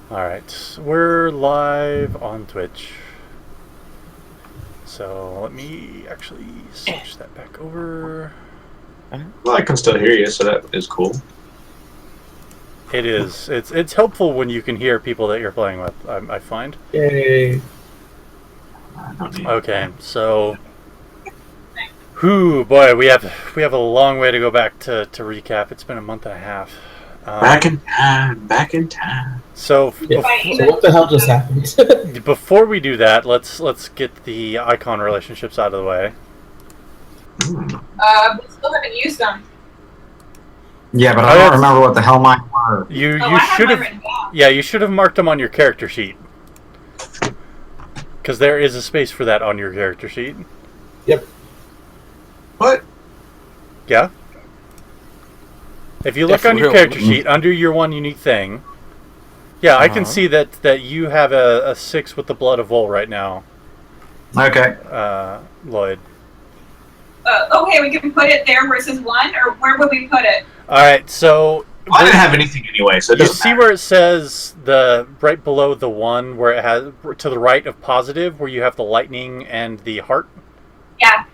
Alright, we're live on Twitch. So let me actually switch that back over. Well, I can still hear you, so that is cool. It is. It's helpful when you can hear people that you're playing with, I find. Yay. Okay, so... Whew, boy, we have a long way to go back to recap. It's been a month and a half. Back in time. So, Yeah. So what the hell just happened? before we do that, let's get the icon relationships out of the way. We still haven't used them. Yeah, but I don't remember what the hell mine were. You I should have have. Yeah, you should have marked them on your character sheet. Because there is a space for that on your character sheet. Yep. What? Yeah. If you look on your character sheet, under your one unique thing, yeah, I can see that you have a 6 with the blood of Vol right now. Okay. Lloyd. Okay, we can put it there versus 1, or where would we put it? Alright, so... I didn't have anything anyway, so it you doesn't see matter. where it says, right below the 1, where it has, to the right of positive, where you have the lightning and the heart? Yeah.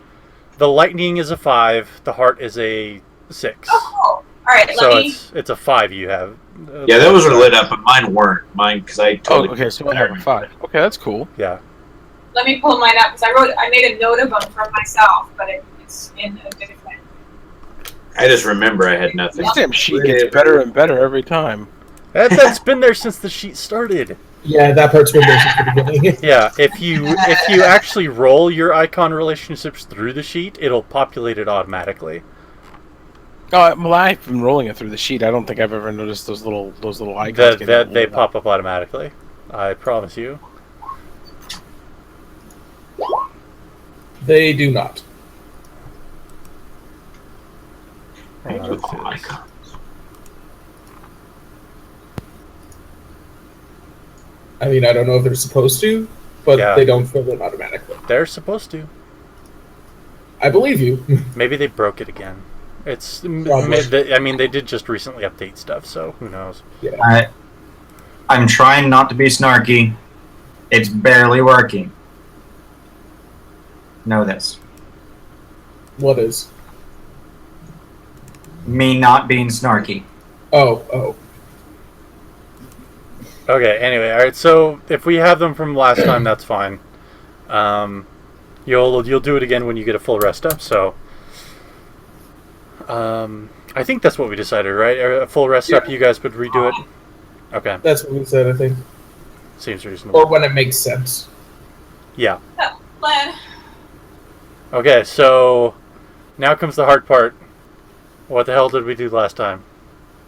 The lightning is a 5, the heart is a 6. Oh, cool. Alright, So it's a 5 you have. Yeah, those are lit up, but mine weren't. Mine, because I totally... Oh, okay, so I have a 5. Okay, that's cool. Yeah. let me pull mine up, because I made a note of them for myself, but it's in a different... I just remember I had nothing. This damn sheet gets better and better every time. That's been there since the sheet started. Yeah, that part's been there since the beginning. Yeah, if you actually roll your icon relationships through the sheet, it'll populate it automatically. Oh, well, I've been rolling it through the sheet. I don't think I've ever noticed those little icons. That they pop up automatically. I promise you. They do not. I mean, I don't know if they're supposed to, but Yeah. they don't fill in automatically. They're supposed to. I believe you. Maybe they broke it again. It's. Probably. I mean, they did just recently update stuff, so who knows? Yeah. I'm trying not to be snarky. It's barely working. Know this. What is? Me not being snarky. Oh. Okay. Anyway, all right. So if we have them from last time, that's fine. You'll do it again when you get a full rest up. So. I think that's what we decided, right? A full rest up, you guys would redo it? Okay. That's what we said, I think. Seems reasonable. Or when it makes sense. Yeah. Plan. Okay, so now comes the hard part. What the hell did we do last time?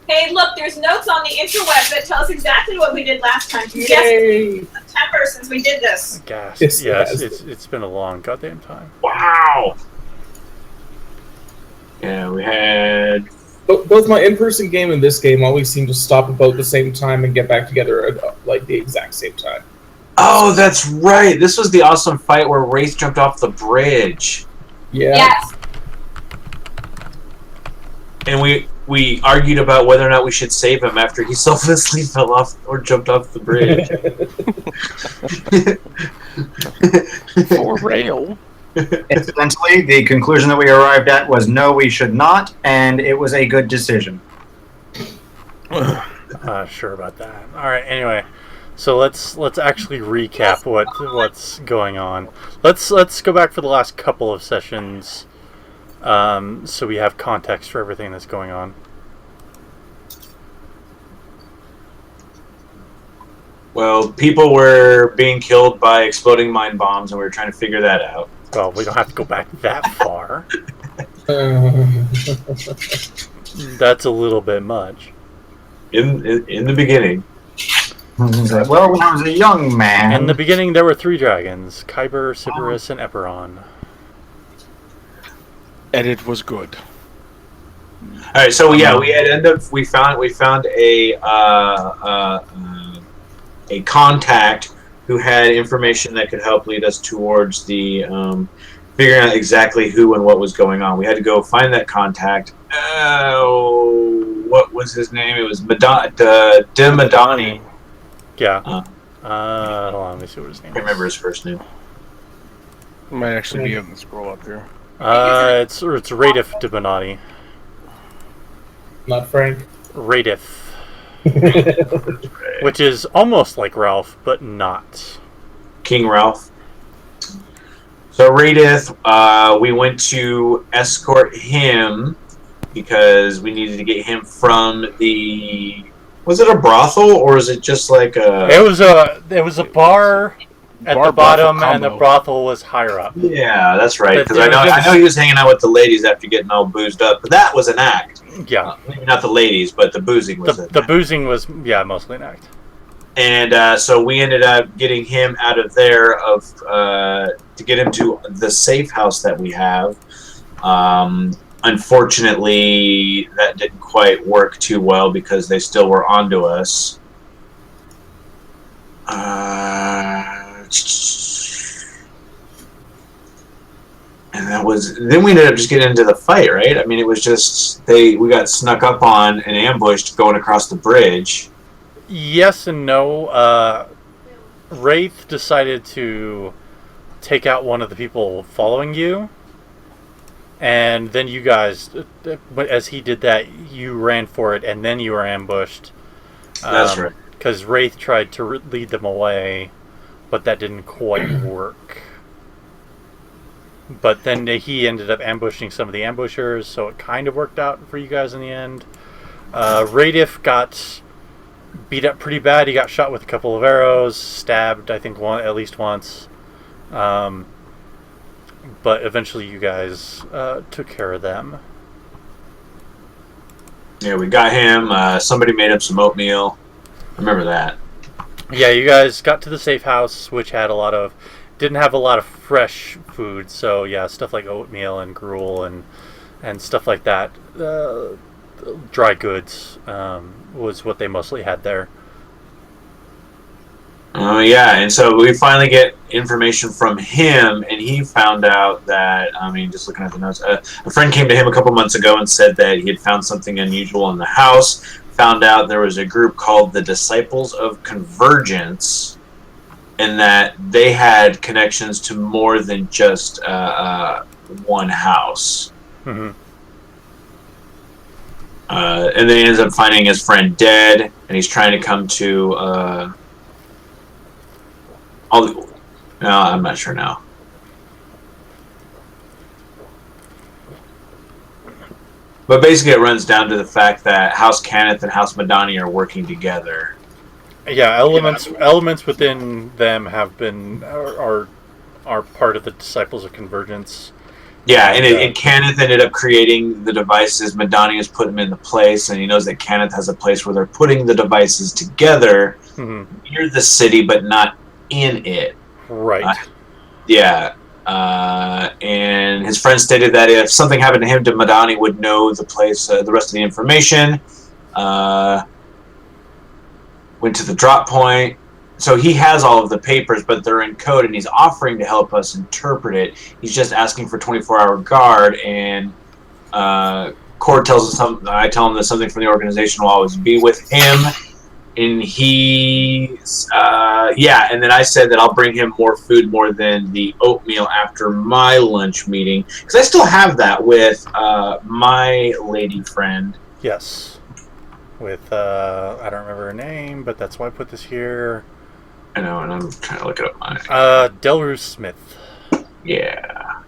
Hey, look, there's notes on the interweb that tell us exactly what we did last time. Yes, Yay! it's September since we did this. Gas. Yes, Yes, yes. it's been a long goddamn time. Wow! Yeah, we had... Both my in-person game and this game always seem to stop about the same time and get back together at like the exact same time. Oh, that's right! This was the awesome fight where Wraith jumped off the bridge. Yeah. Yes. And we argued about whether or not we should save him after he selflessly fell off or jumped off the bridge. For rail. Incidentally, the conclusion that we arrived at was no, we should not, and it was a good decision. Sure about that. All right. Anyway, so let's actually recap what's going on. Let's go back for the last couple of sessions, so we have context for everything that's going on. Well, people were being killed by exploding mine bombs, and we were trying to figure that out. Well, we don't have to go back that far. That's a little bit much. In the beginning. Well, when I was a young man... In the beginning, there were 3 dragons: Kyber, Sybaris, and Eperon. And it was good. All right, so yeah, we found a contact who had information that could help lead us towards the figuring out exactly who and what was going on. We had to go find that contact. What was his name? It was Demadani. Yeah. Uh, Hold on, let me see what his I name can't is. remember his first name. It might actually be able to scroll up here. It's Radif de Bonatti. Not Frank. Radif. Which is almost like Ralph, but not. King Ralph. So Radith, we went to escort him because we needed to get him from the. Was it a brothel or is it just like a? It was a bar at Bar the brothel bottom, and the combo. brothel was higher up. Yeah, that's right. But Because it I was- know he was hanging out with the ladies after getting all boozed up, but that was an act. Yeah, Maybe not the ladies, but the boozing was the boozing was mostly an act. And so we ended up getting him out of there to get him to the safe house that we have. Unfortunately, that didn't quite work too well because they still were onto us. And that was then we ended up just getting into the fight, right? I mean, it was just we got snuck up on and ambushed going across the bridge. Yes and no. Wraith decided to take out one of the people following you, and then you guys, as he did that, you ran for it, and then you were ambushed. That's right. Because Wraith tried to lead them away, but that didn't quite work. But then he ended up ambushing some of the ambushers, so it kind of worked out for you guys in the end. Radif got beat up pretty bad. He got shot with a couple of arrows, stabbed, I think, at least once. But eventually you guys took care of them. Yeah, we got him. Somebody made up some oatmeal. I remember that. Yeah, you guys got to the safe house, which didn't have a lot of fresh food. So yeah, stuff like oatmeal and gruel and stuff like that. Dry goods was what they mostly had there. Oh yeah, and so we finally get information from him, and he found out that, I mean, just looking at the notes, a friend came to him a couple months ago and said that he had found something unusual in the house. Found out there was a group called the Disciples of Convergence, and that they had connections to more than just one house. Mm-hmm. And then he ends up finding his friend dead, and he's trying to come to no, I'm not sure now. But basically, it runs down to the fact that House Cannith and House Madani are working together. Yeah, elements within them have been are part of the Disciples of Convergence. Yeah, and Cannith ended up creating the devices. Madani has put them into place, and he knows that Cannith has a place where they're putting the devices together near the city, but not in it. Right. Yeah. And his friend stated that if something happened to him, Madani would know the place, the rest of the information. Went to the drop point. So he has all of the papers, but they're in code, and he's offering to help us interpret it. He's just asking for 24-hour guard, and Cord tells us something. I tell him that something from the organization will always be with him. And and then I said that I'll bring him more food more than the oatmeal after my lunch meeting. Because I still have that with my lady friend. Yes. With, I don't remember her name, but that's why I put this here. I know, and I'm trying to look it up. Delruse Smith. Yeah.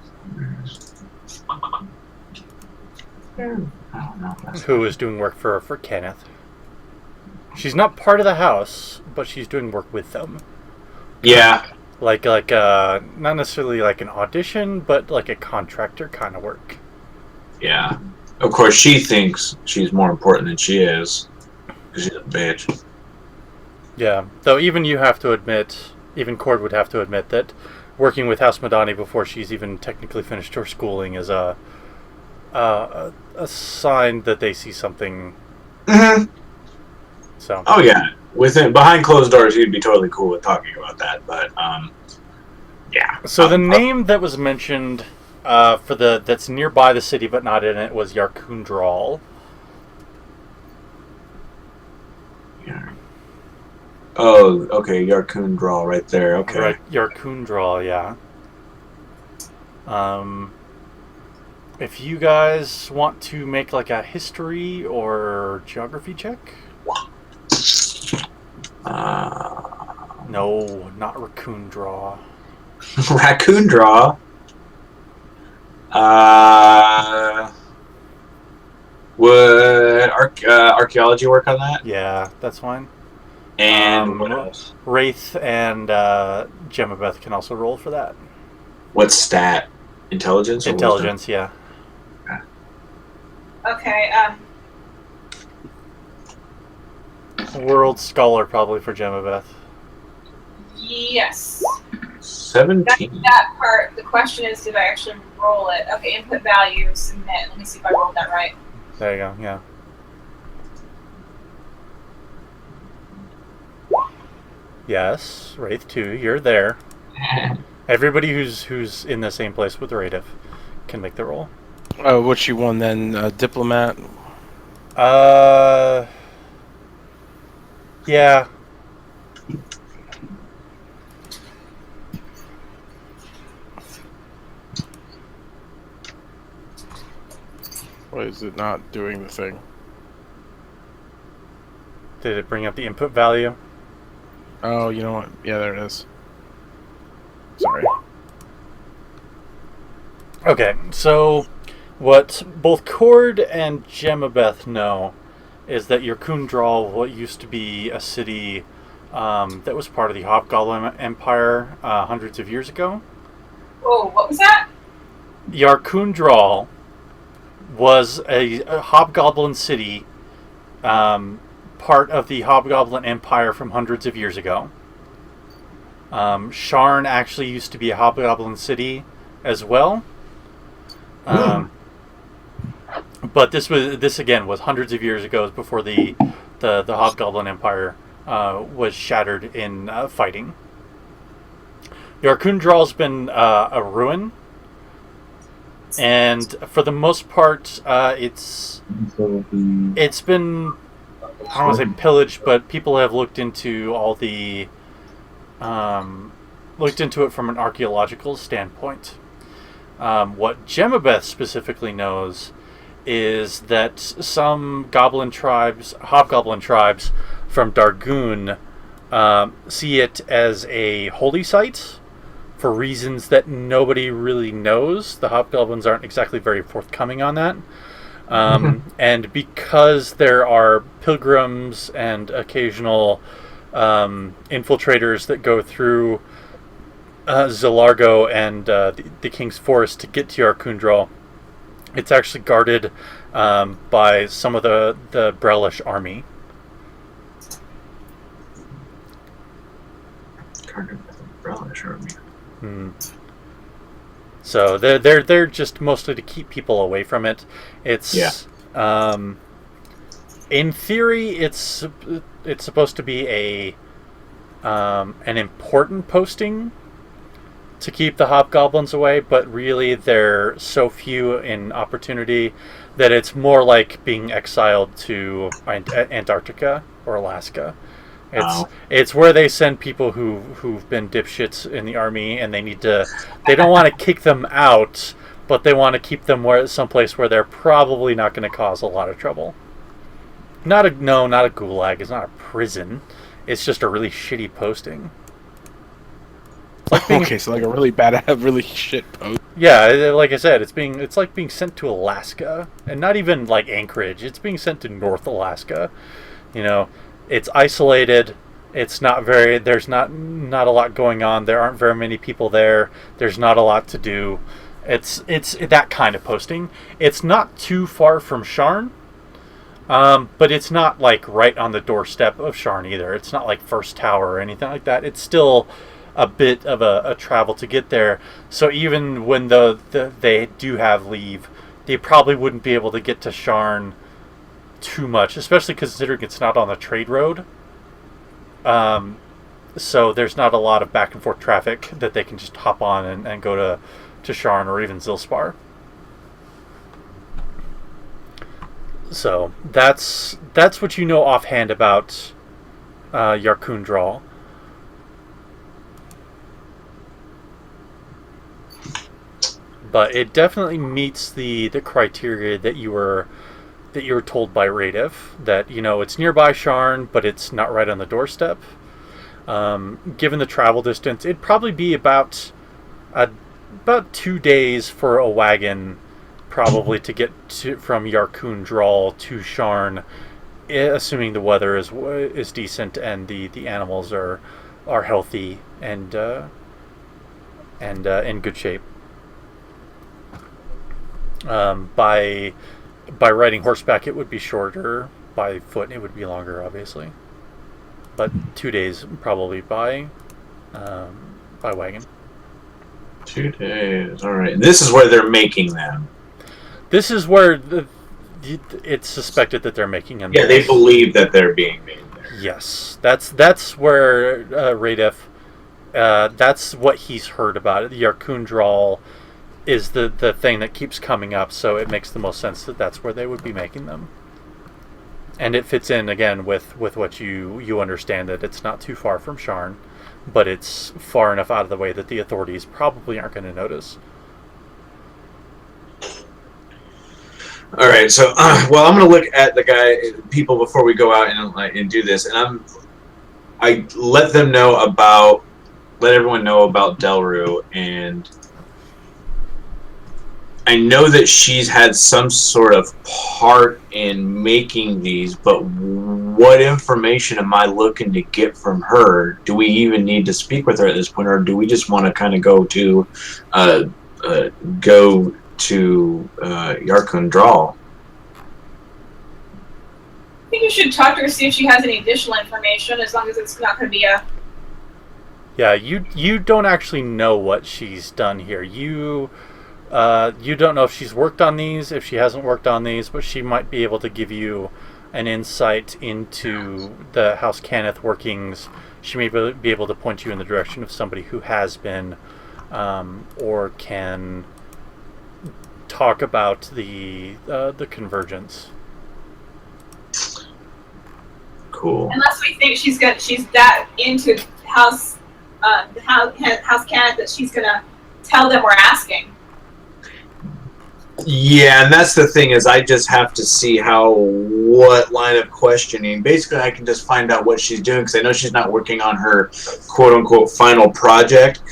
Who is doing work for Kenneth. She's not part of the house, but she's doing work with them. Yeah. Like not necessarily like an audition, but like a contractor kind of work. Yeah. Of course, she thinks she's more important than she is. Because she's a bitch. Yeah. Though even you have to admit, even Cord would have to admit that working with House Madani before she's even technically finished her schooling is a sign that they see something. Mm-hmm. So. Oh yeah, behind closed doors, he'd be totally cool with talking about that. But yeah. So the name that was mentioned that's nearby the city but not in it was Yarkundral. Yeah. Oh, okay, Yarkun draw right there. Okay. Right, Yarkun draw, yeah. If you guys want to make like a history or geography check. No, not raccoon draw. Raccoon draw. Would archaeology work on that? Yeah, that's fine. And what else? Wraith and Gemabeth can also roll for that. What stat? Intelligence or Intelligence, yeah. Okay. World Scholar probably for Gemabeth. Yes. 17. That part. The question is, did I actually roll it? Okay. Input value. Submit. Let me see if I rolled that right. There you go, yeah. Yes, Wraith 2, you're there. Everybody who's in the same place with Raidif can make the roll. What you won then? Diplomat? Yeah. Why is it not doing the thing? Did it bring up the input value? Oh, you know what? Yeah, there it is. Sorry. Okay, so what both Cord and Gemabeth know is that Yarkundral, what used to be a city that was part of the Hobgoblin Empire hundreds of years ago. Whoa, what was that? Yarkundral was a Hobgoblin city, part of the Hobgoblin Empire from hundreds of years ago. Sharn actually used to be a Hobgoblin city as well. But this again was hundreds of years ago, before the Hobgoblin Empire was shattered in fighting. Yarkundral's been a ruin, and for the most part, it's been, I don't want to say pillaged, but people have looked into all the looked into it from an archaeological standpoint. What Gemabeth specifically knows is that some hobgoblin tribes from Dargoon see it as a holy site for reasons that nobody really knows. The hobgoblins aren't exactly very forthcoming on that. And because there are pilgrims and occasional infiltrators that go through Zilargo and the King's Forest to get to Yarkundral, it's actually guarded by some of the Brelish army. Guarded by the Brelish army. So they're just mostly to keep people away from it. It's in theory it's supposed to be an important posting to keep the hobgoblins away, but really they're so few in opportunity that it's more like being exiled to Antarctica or Alaska. It's where they send people who've been dipshits in the army, and they don't want to kick them out, but they want to keep them someplace where they're probably not going to cause a lot of trouble. Not a gulag. It's not a prison. It's just a really shitty posting. So like a really bad, really shit post. Yeah, like I said, it's like being sent to Alaska, and not even like Anchorage. It's being sent to North Alaska. You know, it's isolated. It's there's not a lot going on. There aren't very many people there. There's not a lot to do. It's that kind of posting. It's not too far from Sharn, but it's not like right on the doorstep of Sharn either. It's not like First Tower or anything like that. It's still a bit of a travel to get there. So even when they do have leave, they probably wouldn't be able to get to Sharn too much, especially considering it's not on the trade road. So there's not a lot of back and forth traffic that they can just hop on and go to Sharn or even Zilspar. So that's what you know offhand about Yarkundral. But it definitely meets the criteria that you were told by Radif, that it's nearby Sharn, but it's not right on the doorstep. Given the travel distance, it'd probably be about 2 days for a wagon, probably to get from Yarkundral to Sharn, assuming the weather is decent and the animals are healthy and in good shape. By riding horseback, it would be shorter. By foot, it would be longer, obviously. But 2 days probably by wagon. 2 days. All right. This is where they're making them. This is where it's suspected that they're making them. Yeah, they believe that they're being made there. Yes, that's where Radif. That's what he's heard about it. The Yarkundral is the thing that keeps coming up, so it makes the most sense that that's where they would be making them. And it fits in again with what you understand, that it's not too far from Sharn, but it's far enough out of the way that the authorities probably aren't going to notice. All right, so I'm going to look at the people before we go out and do this, and I let everyone know about Delru, and I know that she's had some sort of part in making these, but what information am I looking to get from her? Do we even need to speak with her at this point, or do we just want to kind of go to Yarkundral? I think you should talk to her, see if she has any additional information, as long as it's not going to be a... Yeah, you don't actually know what she's done here. You don't know if she's worked on these, if she hasn't worked on these, but she might be able to give you an insight into the House Cannith workings. She may be able to point you in the direction of somebody who has been, or can talk about the convergence. Cool. Unless we think she's that into House Cannith that she's gonna tell them we're asking. Yeah, and that's the thing, is I just have to see what line of questioning. Basically, I can just find out what she's doing, because I know she's not working on her quote-unquote final project.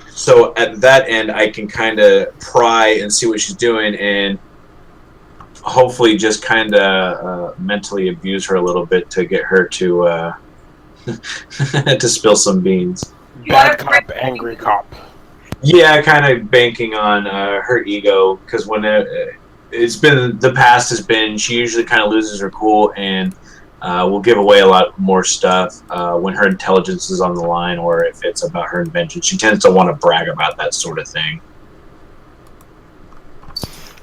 So at that end, I can kind of pry and see what she's doing, and hopefully just kind of mentally abuse her a little bit to get her to to spill some beans. Bad cop, angry cop. Yeah, kind of banking on her ego, because when the past has been, she usually kind of loses her cool and will give away a lot more stuff when her intelligence is on the line, or if it's about her invention. She tends to want to brag about that sort of thing.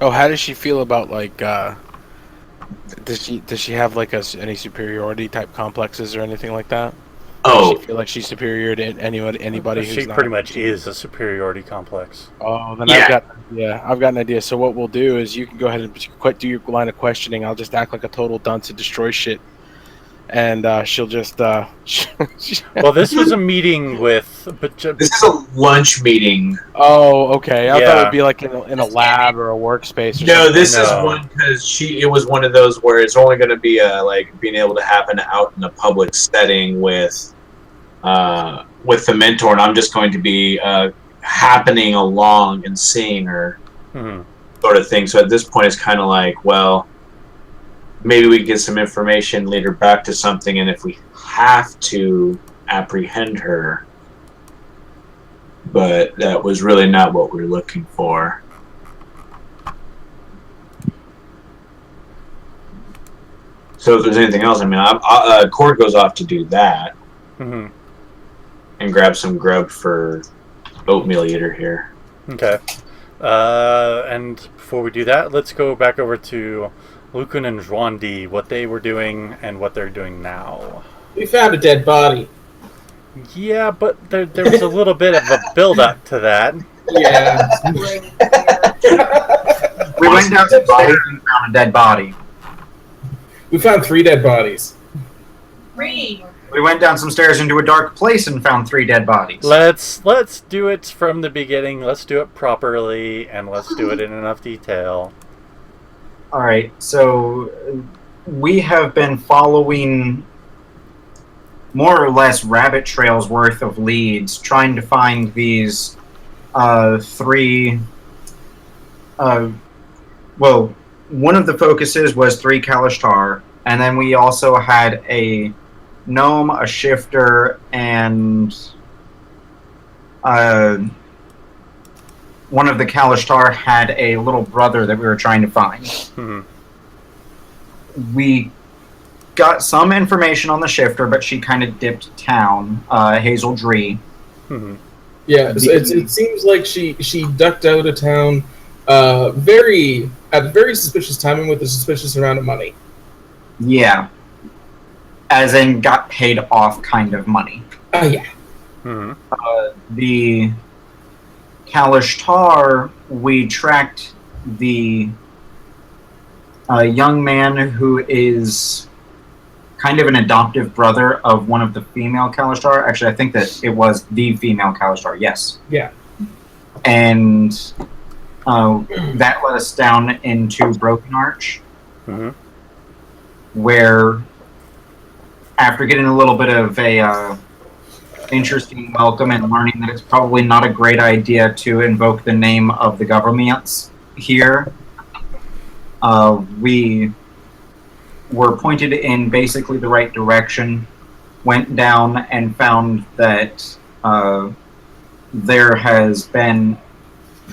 Oh, how does she feel about, like, does she have like any superiority type complexes or anything like that? Oh, Does she feel like she's superior to anybody? She who's not? pretty much is a superiority complex. Oh, then Yeah. I've got an idea. So what we'll do is you can go ahead and do your line of questioning. I'll just act like a total dunce and destroy shit, and she'll just. Well, this was a meeting with, this is a lunch meeting. Oh, okay. I thought Yeah. it'd be like in a lab or a workspace. Or No, something. this is No. one because it was one of those where it's only going to be like being able to happen out in a public setting with the mentor, and I'm just going to be happening along and seeing her, sort of thing. So at this point, it's kind of like, well, maybe we get some information, lead her back to something, and if we have to apprehend her, but that was really not what we were looking for. So if there's anything else, I mean, Cord goes off to do that. Mm-hmm. And grab some grub for Oatmeal Eater here. Okay. And before we do that, let's go back over to Lukun and Zhuandi, what they were doing and what they're doing now. We found a dead body. Yeah, but there was a little bit of a build-up to that. Yeah. We went downstairs and found a dead body. We found 3 dead bodies. 3. We went down some stairs into a dark place and found 3 dead bodies. Let's do it from the beginning. Let's do it properly, and let's do it in enough detail. All right, so we have been following more or less rabbit trails worth of leads, trying to find these 3. Well, one of the focuses was 3 Kalishtar, and then we also had a gnome, a shifter, and one of the Kalishtar had a little brother that we were trying to find. Mm-hmm. We got some information on the shifter, but she kind of dipped town, Hazel Dree. Mm-hmm. Yeah, it seems like she ducked out of town at very suspicious timing with a suspicious amount of money. Yeah. As in got paid off kind of money. Oh, yeah. Mm-hmm. The Kalishtar, we tracked the young man who is kind of an adoptive brother of one of the female Kalishtar. Actually, I think that it was the female Kalishtar, yes. Yeah. And that led us down into Broken Arch, Mm-hmm. where after getting a little bit of a interesting welcome and learning that it's probably not a great idea to invoke the name of the governments here, we were pointed in basically the right direction, went down and found that there has been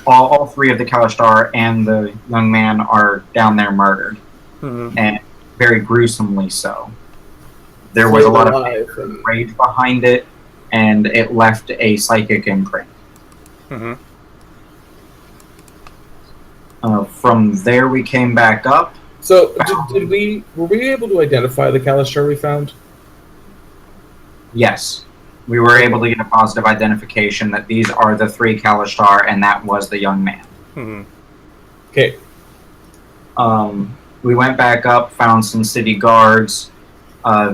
all 3 of the Kalishtar and the young man are down there murdered, Mm-hmm. and very gruesomely so. There was a lot of rage behind it, and it left a psychic imprint. Mm-hmm. From there, we came back up. So, were we able to identify the Kalishtar we found? Yes, we were able to get a positive identification that these are the 3 Kalishtar, and that was the young man. Mm-hmm. Okay. We went back up, found some city guards.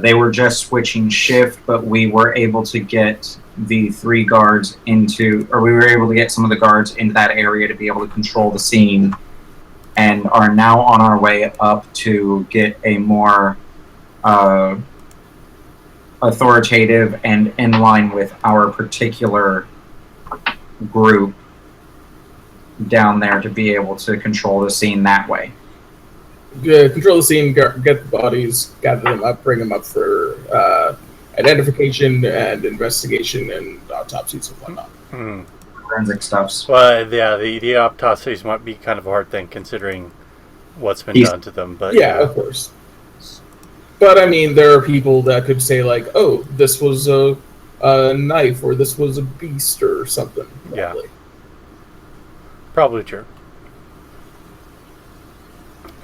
They were just switching shift, but we were able to get the 3 guards we were able to get some of the guards into that area to be able to control the scene, and are now on our way up to get a more authoritative and in line with our particular group down there to be able to control the scene that way. Control the scene, get the bodies, gather them up, bring them up for identification and investigation and autopsies and whatnot. Mm-hmm. Forensic stuffs. Well, yeah, the autopsies might be kind of a hard thing considering what's been done to them. But yeah, of course. But I mean, there are people that could say like, "Oh, this was a knife," or "This was a beast," or something. Probably. Yeah, probably true.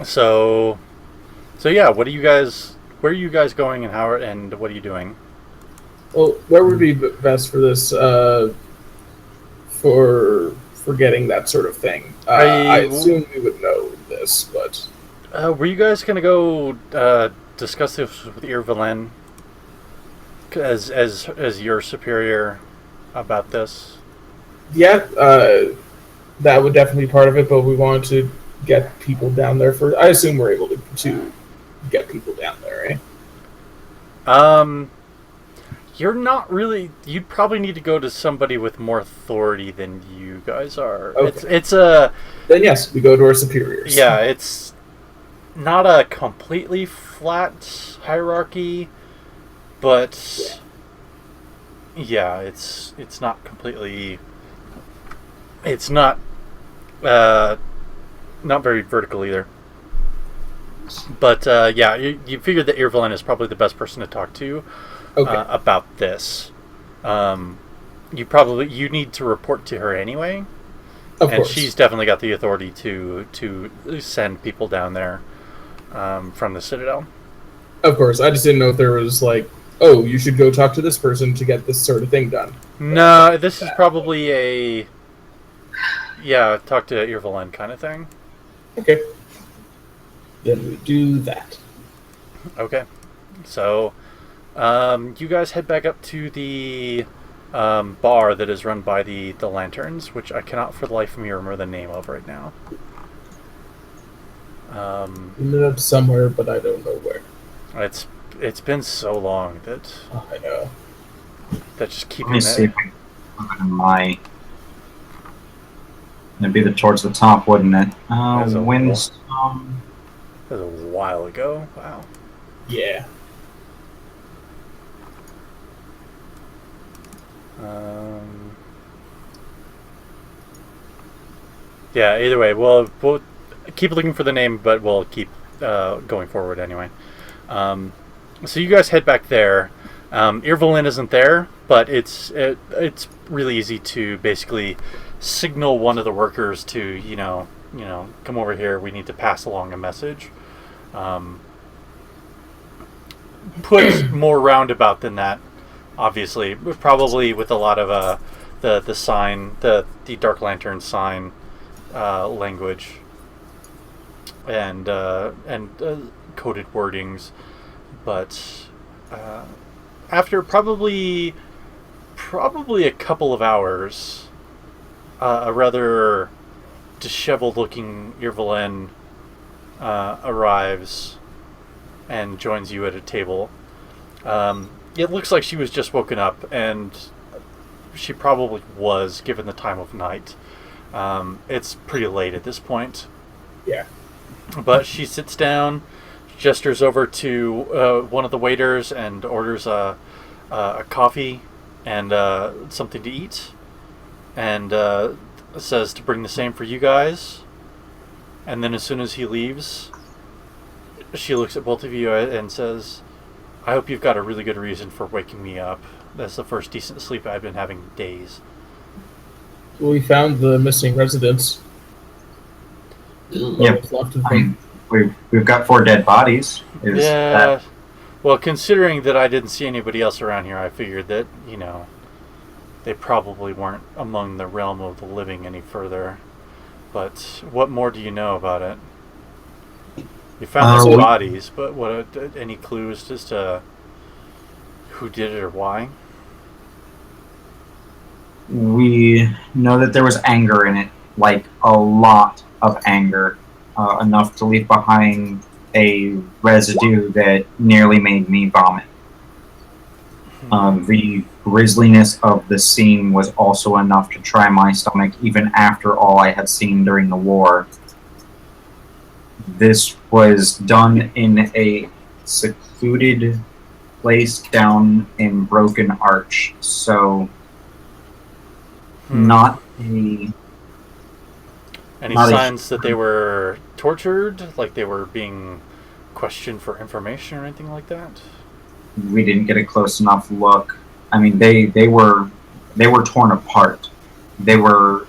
So yeah, where are you guys going, and what are you doing? Well, where would be best for this? For getting that sort of thing. I assume we would know this, but were you guys gonna go discuss this with Irvalen as your superior about this? Yeah, that would definitely be part of it. But we wanted to get people down there first. I assume we're able to get people down there, eh? You're not really. You'd probably need to go to somebody with more authority than you guys are. Okay. It's a. Then yes, we go to our superiors. Yeah, it's not a completely flat hierarchy, but yeah, it's not completely. It's not very vertical either. But yeah, you figured that Irvalen is probably the best person to talk to. Okay. About this. You need to report to her anyway. Of and course. She's definitely got the authority to send people down there from the Citadel. Of course. I just didn't know if there was like, oh, you should go talk to this person to get this sort of thing done. No, this is probably a talk to Irvalen kind of thing. Okay. Then we do that. Okay. So You guys head back up to the bar that is run by the lanterns, which I cannot for the life of me remember the name of right now. We ended up somewhere, but I don't know where. It's been so long that Oh, I know. just Let keeping me see if I can put it in my. It'd be towards the top, wouldn't it? That's a Windstorm. that was a while ago. Wow. Yeah. Yeah. Either way, we'll keep looking for the name, but we'll keep going forward anyway. So you guys head back there. Irvelin isn't there, but it's really easy to basically signal one of the workers to come over here. We need to pass along a message. Put more roundabout than that, obviously. Probably with a lot of the sign, the Dark Lantern sign language and coded wordings, but after probably a couple of hours, a rather disheveled-looking Irvelin arrives and joins you at a table. It looks like she was just woken up, and she probably was, given the time of night. It's pretty late at this point. Yeah. But she sits down, gestures over to one of the waiters, and orders a coffee and something to eat, and says to bring the same for you guys. And then as soon as he leaves, she looks at both of you and says, "I hope you've got a really good reason for waking me up. That's the first decent sleep I've been having in days." Well, we found the missing residents. Yep. What's left of them. We've got 4 dead bodies. Is Yeah. that Well, considering that I didn't see anybody else around here, I figured that, they probably weren't among the realm of the living any further. But what more do you know about it? You found some bodies, but what? Any clues as to who did it or why? we know that there was anger in it, like a lot of anger, enough to leave behind a residue that nearly made me vomit. The grisliness of the scene was also enough to try my stomach, even after all I had seen during the war. This was done in a secluded place down in Broken Arch, so not a... Any not a- signs that they were tortured, like they were being questioned for information or anything like that? We didn't get a close enough look. I mean, they were torn apart. They were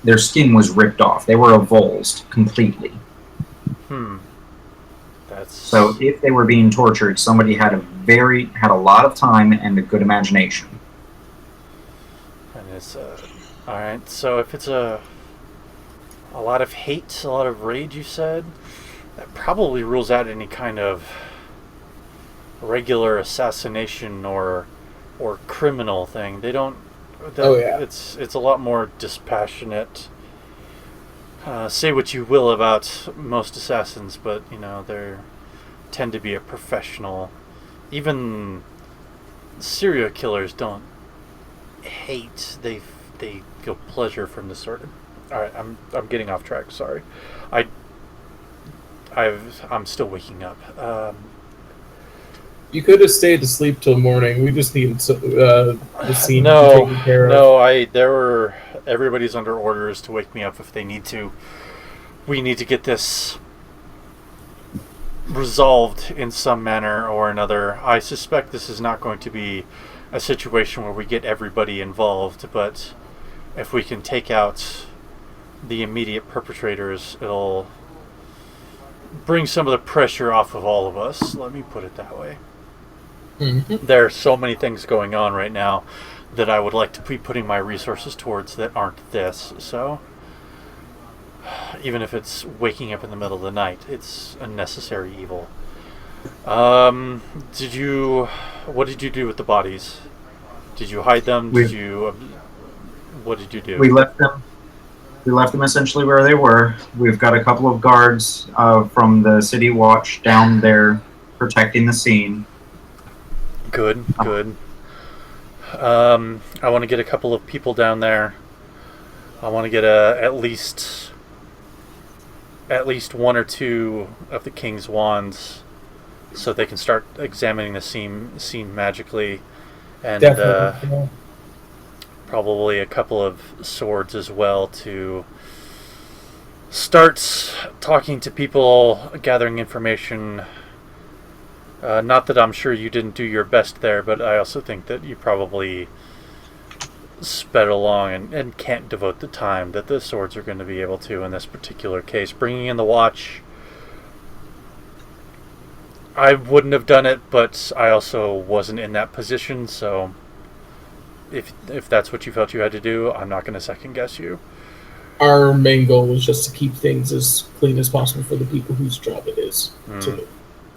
their skin was ripped off. They were avulsed completely. That's So if they were being tortured, somebody had a lot of time and a good imagination. And it's all right. So if it's a lot of hate, a lot of rage, you said, that probably rules out any kind of regular assassination or criminal thing. They don't. Oh, yeah. It's a lot more dispassionate. Say what you will about most assassins, but they tend to be a professional. Even serial killers don't hate. They feel pleasure from this sort of. All right, I'm getting off track. Sorry, I'm still waking up. You could have stayed to sleep till morning. We just need the scene No, taken care of. no. Everybody's under orders to wake me up if they need to. We need to get this resolved in some manner or another. I suspect this is not going to be a situation where we get everybody involved, but if we can take out the immediate perpetrators, it'll bring some of the pressure off of all of us. Let me put it that way. Mm-hmm. There are so many things going on right now that I would like to be putting my resources towards that aren't this. So, even if it's waking up in the middle of the night, it's a necessary evil. Did you? What did you do with the bodies? Did you hide them? We Did you? What did you we do? left them. We left them essentially where they were. We've got a couple of guards from the city watch down there protecting the scene. Good, good. I want to get a couple of people down there. I want to get at least one or two of the king's wands, so they can start examining the scene magically, and Definitely. Yeah. probably a couple of swords as well to start talking to people, gathering information. Not that I'm sure you didn't do your best there, but I also think that you probably sped along and can't devote the time that the swords are going to be able to in this particular case. Bringing in the watch, I wouldn't have done it, but I also wasn't in that position, so if that's what you felt you had to do, I'm not going to second guess you. Our main goal was just to keep things as clean as possible for the people whose job it is to Mm. do.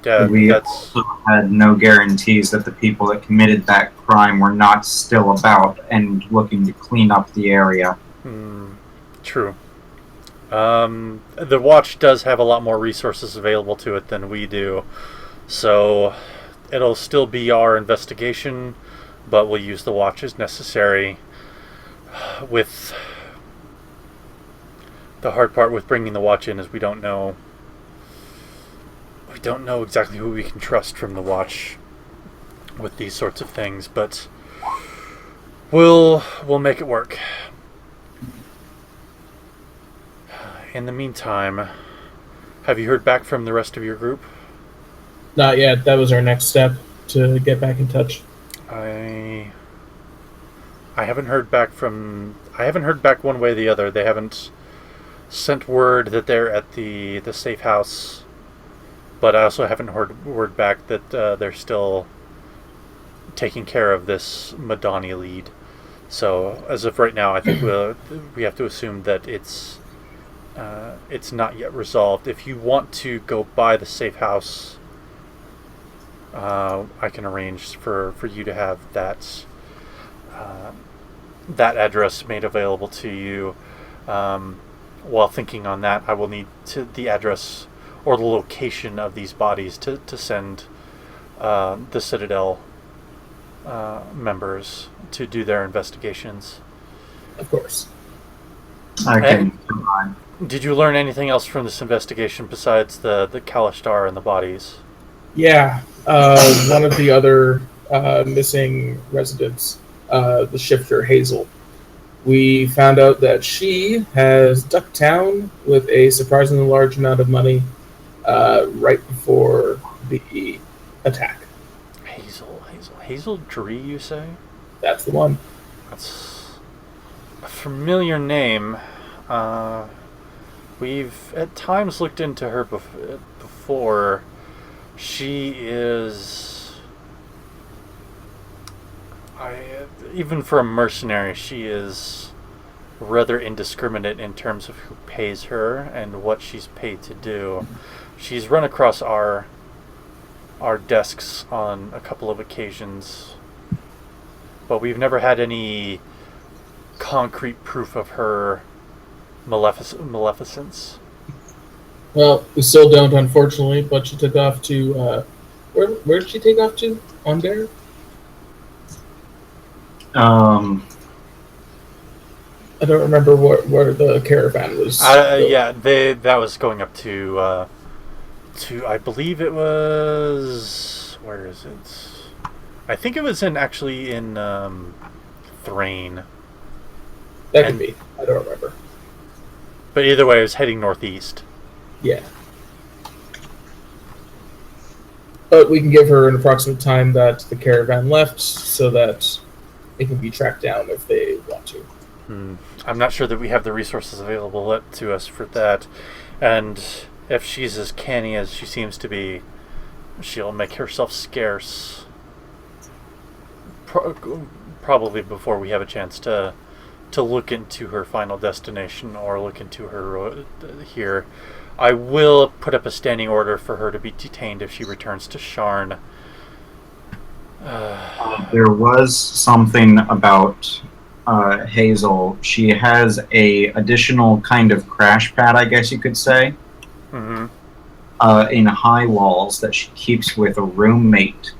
Yeah, We that's also had no guarantees that the people that committed that crime were not still about and looking to clean up the area. true. The watch does have a lot more resources available to it than we do, so it'll still be our investigation, but we'll use the watch as necessary. With the hard part with bringing the watch in is we don't know exactly who we can trust from the watch with these sorts of things, but we'll make it work. In the meantime, have you heard back from the rest of your group? Not yet. That was our next step to get back in touch. I haven't heard back one way or the other. They haven't sent word that they're at the safe house, but I also haven't heard word back that they're still taking care of this Madani lead. So as of right now, I think we have to assume that it's not yet resolved. If you want to go by the safe house, I can arrange for you to have that address made available to you. While thinking on that, I will need the address or the location of these bodies to send the Citadel members to do their investigations. Of course. I can provide. Did you learn anything else from this investigation besides the Kalishtar and the bodies? Yeah. One of the other missing residents, the shifter Hazel, we found out that she has ducked town with a surprisingly large amount of money right before the attack. Hazel Dree, you say? That's the one. That's a familiar name. We've at times looked into her before. She is... even for a mercenary, she is rather indiscriminate in terms of who pays her and what she's paid to do. She's run across our desks on a couple of occasions, but we've never had any concrete proof of her maleficence. Well, we still don't, unfortunately, but she took off to... where did she take off to? On there? I don't remember where the caravan was. Yeah, that was going up to I believe it was, where is it? I think it was in Thrain. That could be. I don't remember. But either way, it was heading northeast. Yeah. But we can give her an approximate time that the caravan left so that it can be tracked down if they want to. I'm not sure that we have the resources available to us for that. And if she's as canny as she seems to be, she'll make herself scarce. Probably before we have a chance to look into her final destination or look into her here. I will put up a standing order for her to be detained if she returns to Sharn. There was something about Hazel. She has a additional kind of crash pad, I guess you could say, Mm-hmm. in high walls that she keeps with a roommate.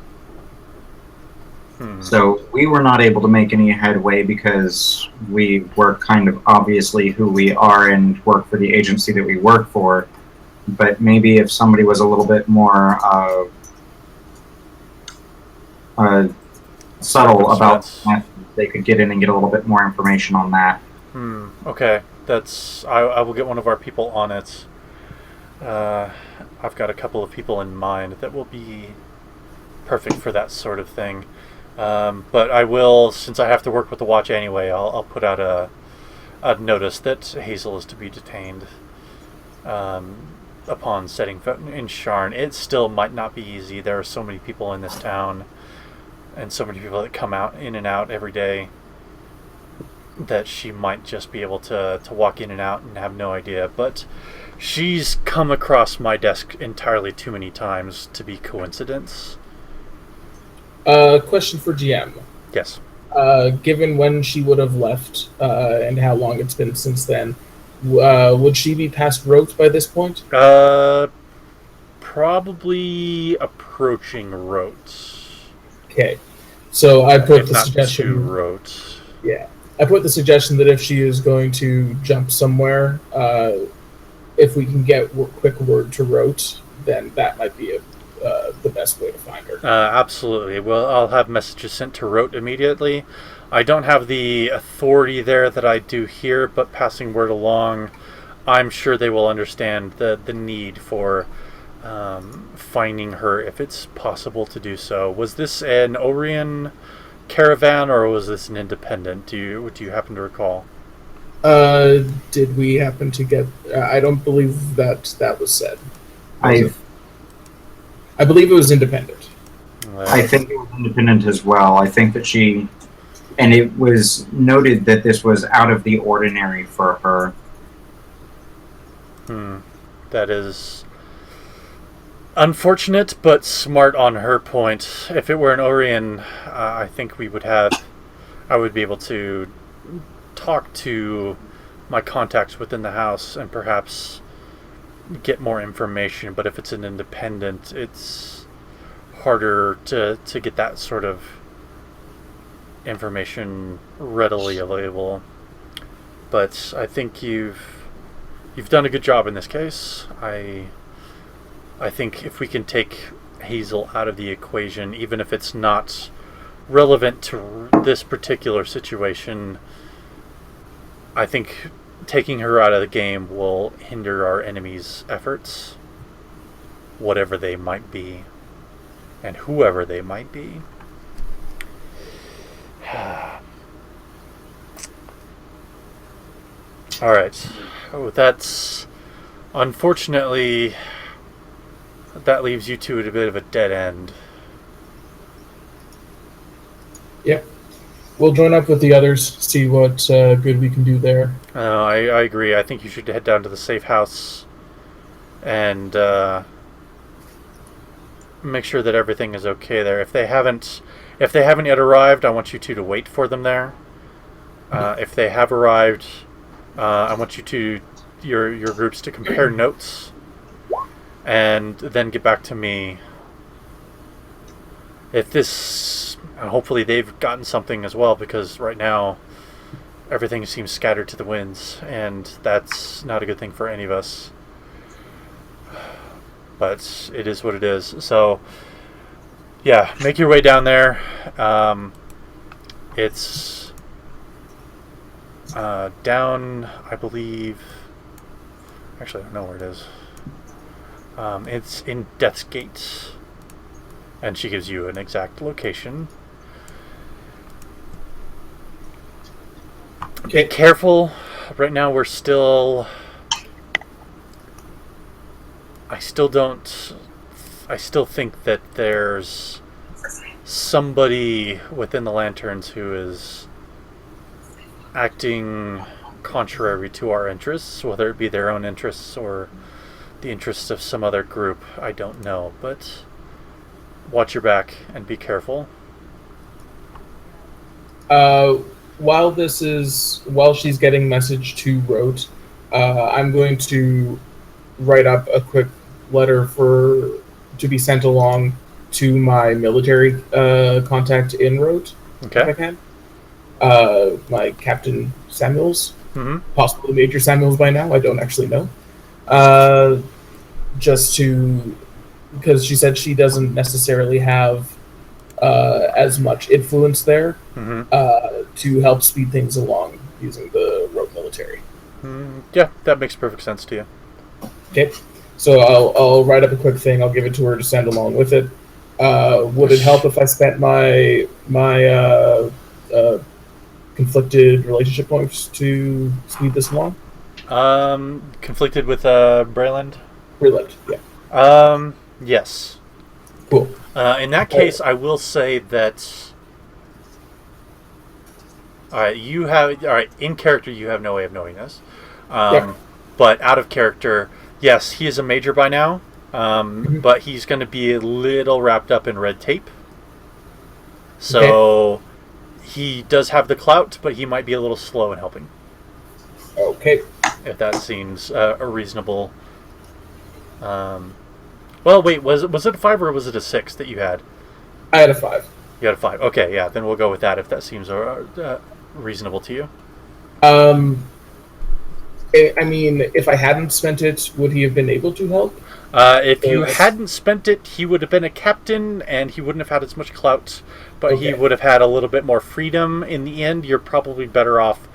So we were not able to make any headway because we were kind of obviously who we are and work for the agency that we work for. But maybe if somebody was a little bit more subtle about that, they could get in and get a little bit more information on that. Okay, I will get one of our people on it. I've got a couple of people in mind that will be perfect for that sort of thing. But I will, since I have to work with the watch anyway, I'll put out a notice that Hazel is to be detained upon setting foot in Sharn. It still might not be easy. There are so many people in this town, and so many people that come out in and out every day, that she might just be able to walk in and out and have no idea. But she's come across my desk entirely too many times to be coincidence. Question for GM. Yes. Given when she would have left and how long it's been since then, would she be past Rote by this point? Probably approaching Rote. Okay. So I put If the not suggestion. to Rote. Yeah. I put the suggestion that if she is going to jump somewhere, if we can get quick word to Rote, then that might be the best way to find her. Absolutely. Well, I'll have messages sent to Rote immediately. I don't have the authority there that I do here, but passing word along, I'm sure they will understand the need for finding her if it's possible to do so. Was this an Orion caravan or was this an independent? Do you happen to recall? Did we happen to get? I don't believe that was said. I believe it was independent. I think it was independent as well. I think that she, and it was noted that this was out of the ordinary for her. That is unfortunate, but smart on her point. If it were an Orion, I think I would be able to talk to my contacts within the house and perhaps get more information. But if it's an independent, it's harder to get that sort of information readily available. But I think you've done a good job in this case. I think if we can take Hazel out of the equation, even if it's not relevant to this particular situation, I think taking her out of the game will hinder our enemies' efforts, whatever they might be, and whoever they might be. Alright. Oh, that's... Unfortunately, that leaves you two at a bit of a dead end. Yep. We'll join up with the others, see what good we can do there. I agree. I think you should head down to the safe house and make sure that everything is okay there. If they haven't yet arrived, I want you two to wait for them there. If they have arrived, I want your groups to compare notes and then get back to me. If this, hopefully they've gotten something as well, because right now everything seems scattered to the winds, and that's not a good thing for any of us. But it is what it is. So, yeah, make your way down there. It's down, I believe. Actually, I don't know where it is. It's in Death's Gate. And she gives you an exact location. Okay. Be careful. Right now we're still... I still think that there's somebody within the Lanterns who is acting contrary to our interests, whether it be their own interests or the interests of some other group, I don't know. But watch your back and be careful. While she's getting message to Rote, I'm going to write up a quick letter to be sent along to my military contact in Rote, Okay. if I can. My Captain Samuels, Mm-hmm. possibly Major Samuels by now. I don't actually know. Because she said she doesn't necessarily have as much influence there Mm-hmm. to help speed things along using the rogue military. Yeah, that makes perfect sense to you. Okay, so I'll write up a quick thing. I'll give it to her to send along with it. Would it help if I spent my conflicted relationship points to speed this along? Conflicted with Brayland? Relate, yeah. Yes. Cool. In that case, I will say that. All right, in character, you have no way of knowing this. Yep. But out of character, yes, he is a major by now. But he's going to be a little wrapped up in red tape. So he does have the clout, but he might be a little slow in helping. Okay. If that seems a reasonable. Well, wait, was it a 5 or was it a 6 that you had? I had a 5. You had a 5. Okay, yeah, then we'll go with that if that seems reasonable to you. I mean, if I hadn't spent it, would he have been able to help? If you hadn't spent it, he would have been a captain, and he wouldn't have had as much clout, but he would have had a little bit more freedom in the end. You're probably better off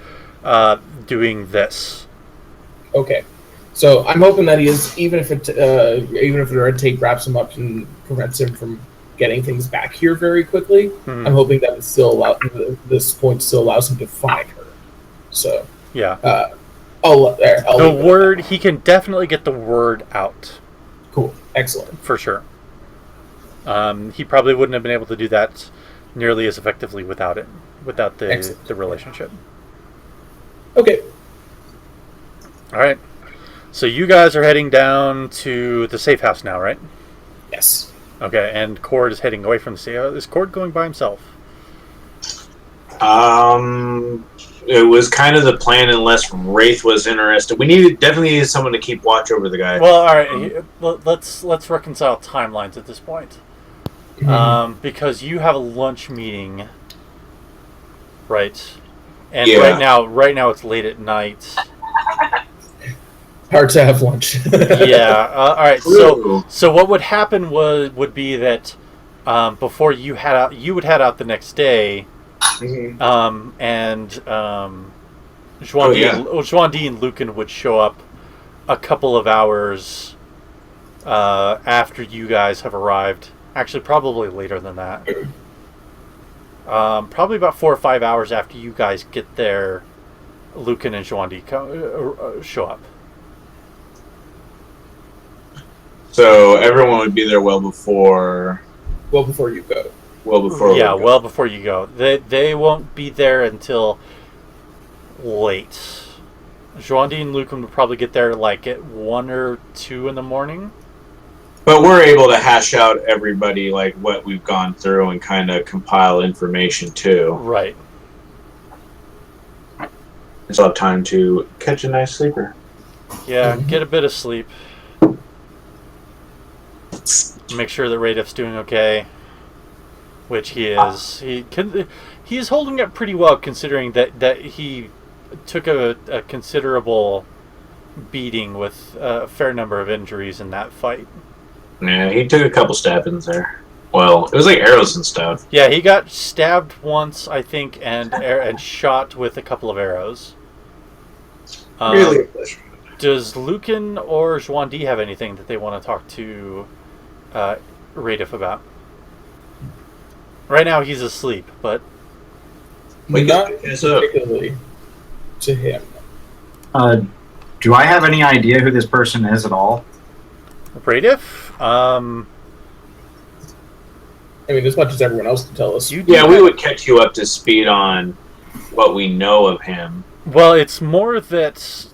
doing this. Okay. So I'm hoping that he is, even if the red tape wraps him up and prevents him from getting things back here very quickly, I'm hoping that this point still allows him to find her. So yeah, he can definitely get the word out. Cool, excellent, for sure. He probably wouldn't have been able to do that nearly as effectively without the relationship. Okay. All right. So you guys are heading down to the safe house now, right? Yes. Okay, and Cord is heading away from the safe house. Is Cord going by himself? It was kind of the plan unless Wraith was interested. We definitely needed someone to keep watch over the guy. Well, all right. Let's reconcile timelines at this point. Because you have a lunch meeting, right? And right now it's late at night. Hard to have lunch. Yeah. All right. So what would happen would be that before you would head out the next day, and Zhuangdi and Lucan would show up a couple of hours after you guys have arrived. Actually, probably later than that. Probably about 4 or 5 hours after you guys get there, Lucan and Zhuangdi show up. So everyone would be there well before you go. Well before you go. They won't be there until late. Zhuangdi and Lucan would probably get there like at 1 or 2 in the morning. But we're able to hash out everybody, like what we've gone through, and kind of compile information too. Right. It's all time to catch a nice sleeper. Yeah, get a bit of sleep. Make sure that Radif's doing okay, which he is. He's holding up pretty well, considering that he took a considerable beating with a fair number of injuries in that fight. Yeah, he took a couple stabbings there. Well, it was like arrows and stuff. Yeah, he got stabbed once, I think, and shot with a couple of arrows. Really? Does Lucan or Zhuangdi have anything that they want to talk to Radif about? Right now he's asleep, but not particularly to him. Do I have any idea who this person is at all? Radif? I mean, as much as everyone else can tell us. We would catch you up to speed on what we know of him. Well, it's more that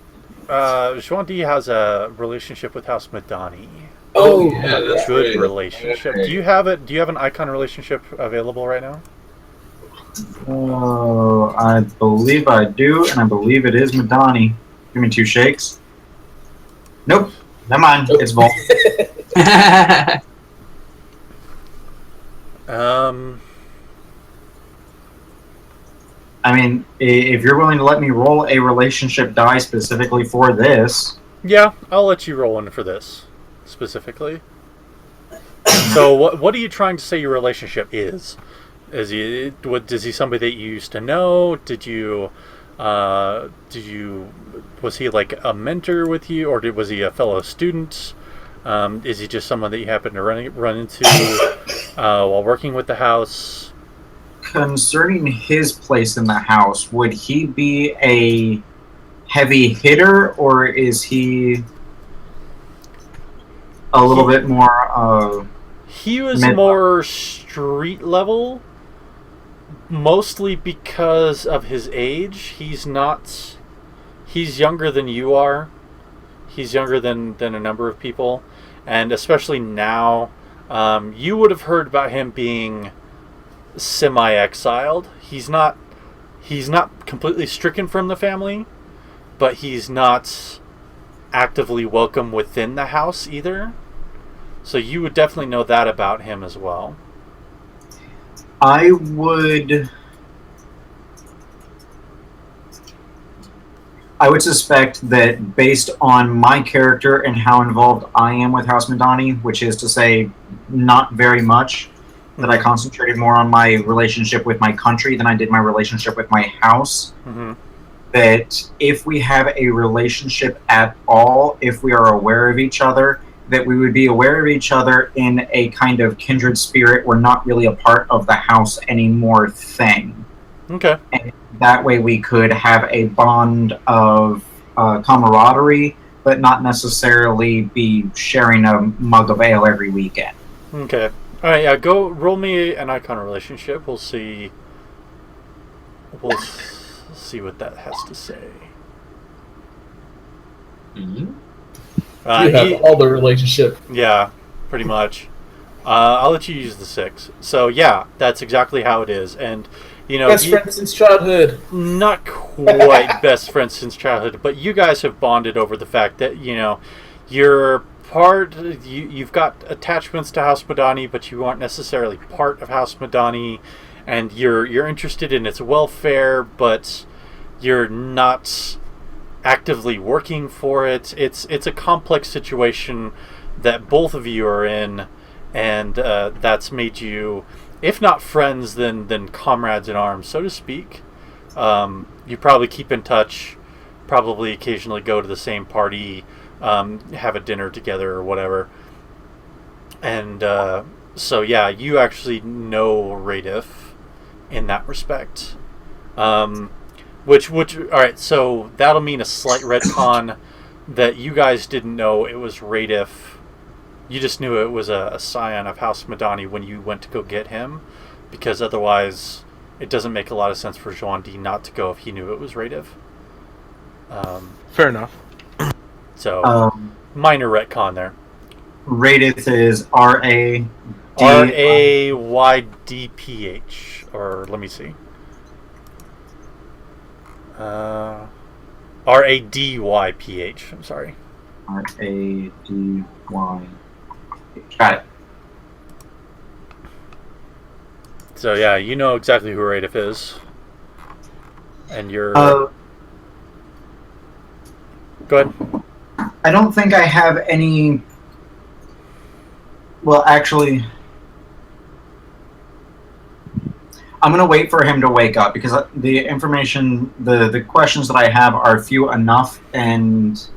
Zhuangdi has a relationship with House Madani. Oh, yeah, that's Good right. relationship. Right. Do you have it? Do you have an icon relationship available right now? Oh, I believe I do, and I believe it is Madani. Give me 2 shakes. Nope. Never mind. Nope. It's Vol. Um, I mean, if you're willing to let me roll a relationship die specifically for this, yeah, I'll let you roll in for this specifically. So, what are you trying to say your relationship is? Is he somebody that you used to know? Was he like a mentor with you, or was he a fellow student? Is he just someone that you happen to run into while working with the house? concerning his place in the house, would he be a heavy hitter, or is he a little bit more He was mid? more street level, mostly because of his age. He's not. He's younger than you are. He's younger than a number of people, and especially now, you would have heard about him being semi-exiled. He's not. He's not completely stricken from the family, but he's not actively welcome within the house either. So you would definitely know that about him as well. I would suspect that based on my character and how involved I am with House Madani, which is to say not very much, that I concentrated more on my relationship with my country than I did my relationship with my house. Mm-hmm. That if we have a relationship at all, if we are aware of each other, that we would be aware of each other in a kind of kindred spirit. We're not really a part of the house anymore thing. Okay. And that way we could have a bond of camaraderie, but not necessarily be sharing a mug of ale every weekend. Okay. All right. Yeah. Go roll me an icon relationship. We'll see. We'll see what that has to say. Mhm. You have all the relationship. Yeah, pretty much. I'll let you use the 6. So yeah, that's exactly how it is, and Best friends since childhood. not quite best friends since childhood, but you guys have bonded over the fact that you're part. You've got attachments to House Madani, but you aren't necessarily part of House Madani, and you're interested in its welfare, but you're not actively working for it. It's a complex situation that both of you are in, and that's made you, if not friends, then comrades in arms, so to speak. You probably keep in touch, probably occasionally go to the same party, have a dinner together or whatever. And so yeah, you actually know Radif in that respect. Which all right, so that'll mean a slight retcon that you guys didn't know it was Radif. You just knew it was a scion of House Madani when you went to go get him, because otherwise it doesn't make a lot of sense for Zhuangdi not to go if he knew it was Radif. Fair enough. So minor retcon there. Radith is RAYDPH, or let me see. RADYPH. I'm sorry. RADY. Got it. So yeah, you know exactly who Radif is, and you're. Go ahead. I don't think I have any. Well, actually, I'm going to wait for him to wake up because the information, the questions that I have are few enough and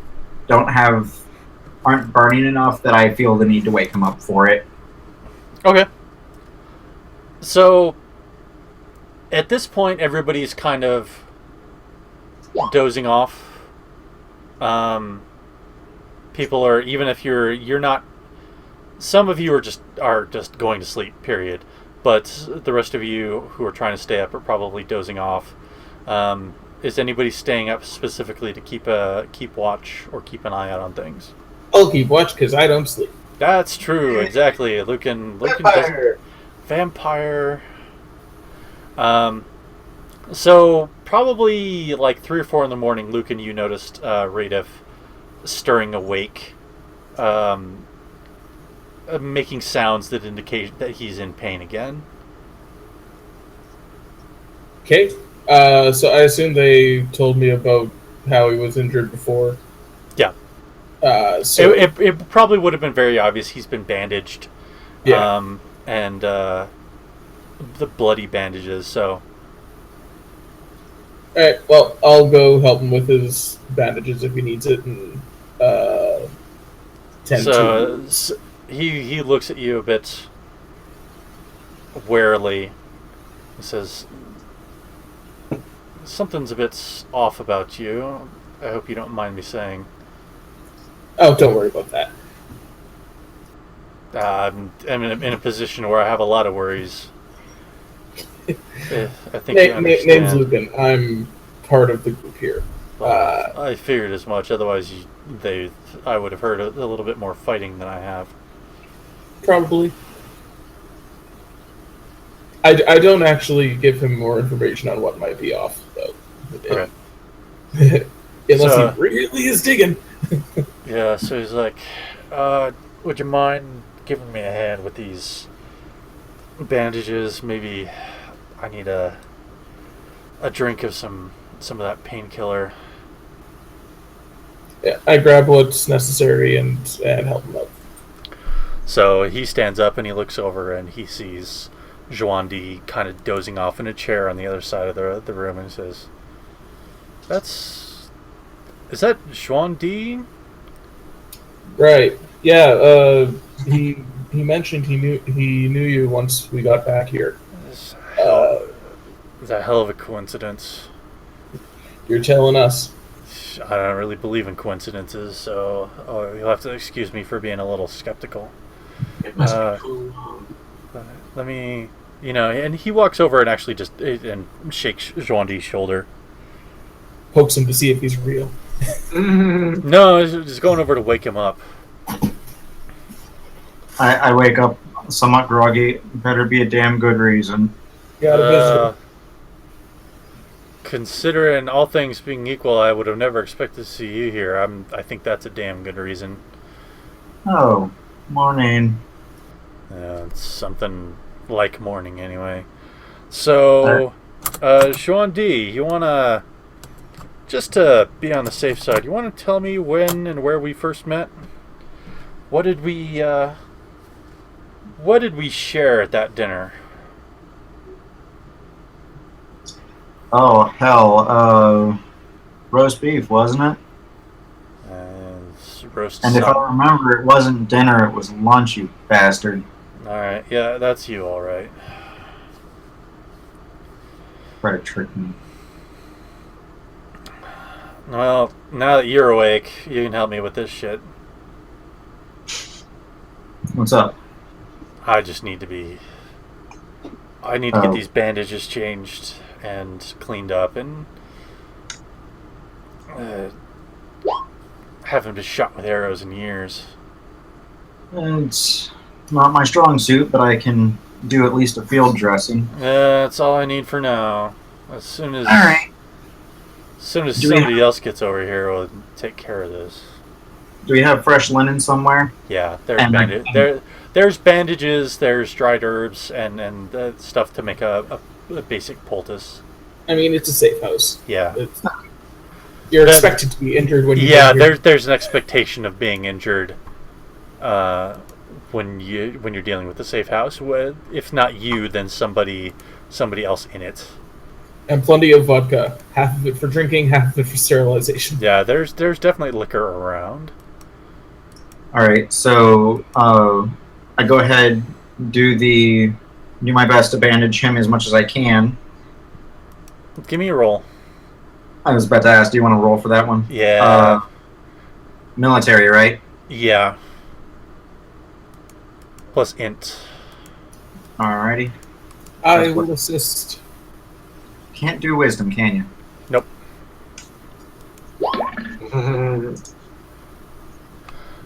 aren't burning enough that I feel the need to wake him up for it. Okay. So, at this point, everybody's kind of dozing off. People are, even if you're not. Some of you are just going to sleep. Period. But the rest of you who are trying to stay up are probably dozing off. is anybody staying up specifically to keep watch or keep an eye out on things? I'll keep watch because I don't sleep. That's true, exactly. Lucan doesn't Vampire. vampire. So probably like 3 or 4 in the morning, Lucan, you noticed Radif stirring awake, making sounds that indicate that he's in pain again. Okay. So I assume they told me about how he was injured before. Yeah. So It probably would have been very obvious. He's been bandaged. Yeah. And the bloody bandages, so... Alright, well, I'll go help him with his bandages if he needs it, and tend to... So he looks at you a bit warily. He says, something's a bit off about you. I hope you don't mind me saying. Oh, don't worry about that. I'm in a position where I have a lot of worries. I think you understand. Name's Lucan. I'm part of the group here. I figured as much. Otherwise, I would have heard a little bit more fighting than I have. Probably. I don't actually give him more information on what might be off, though. Okay. Unless So, he really is digging. Yeah, so he's like, would you mind giving me a hand with these bandages? Maybe I need a drink of some of that painkiller. Yeah, I grab what's necessary and help him out. So he stands up and he looks over and he sees Joan D kind of dozing off in a chair on the other side of the room, and he says, is that Joan D? Right. Yeah. He mentioned he knew you once we got back here. It's a hell of a coincidence. You're telling us. I don't really believe in coincidences, so you'll have to excuse me for being a little skeptical. It must be cool. Let me, and he walks over and actually just and shakes Joan D's shoulder. Pokes him to see if he's real. No, just going over to wake him up. I wake up somewhat groggy. Better be a damn good reason. Got a visitor. Considering all things being equal, I would have never expected to see you here. I think that's a damn good reason. Oh, morning. It's something like morning, anyway. So, Sean D, you wanna, just to be on the safe side, you want to tell me when and where we first met? What did we share at that dinner? Oh, hell. Roast beef, wasn't it? Roast And if I remember, it wasn't dinner, it was lunch, you bastard. Alright, yeah, that's you, alright. Try to trick me. Well, now that you're awake, you can help me with this shit. What's up? I need to get these bandages changed and cleaned up, and haven't been shot with arrows in years. It's not my strong suit, but I can do at least a field dressing. That's all I need for now. As soon as Alright. Somebody else gets over here, we'll take care of this. Do we have fresh linen somewhere? Yeah, And there's bandages, there's dried herbs, and stuff to make a basic poultice. I mean, it's a safe house. Yeah. You're expected to be injured when you Yeah, get here. there's an expectation of being injured when you're dealing with a safe house. If not you, then somebody else in it. And plenty of vodka. Half of it for drinking, half of it for sterilization. Yeah, there's definitely liquor around. Alright, so I go ahead, do my best to bandage him as much as I can. Give me a roll. I was about to ask, do you want to roll for that one? Yeah. Military, right? Yeah. Plus int. Alrighty. I will assist. Can't do wisdom, can you? Nope.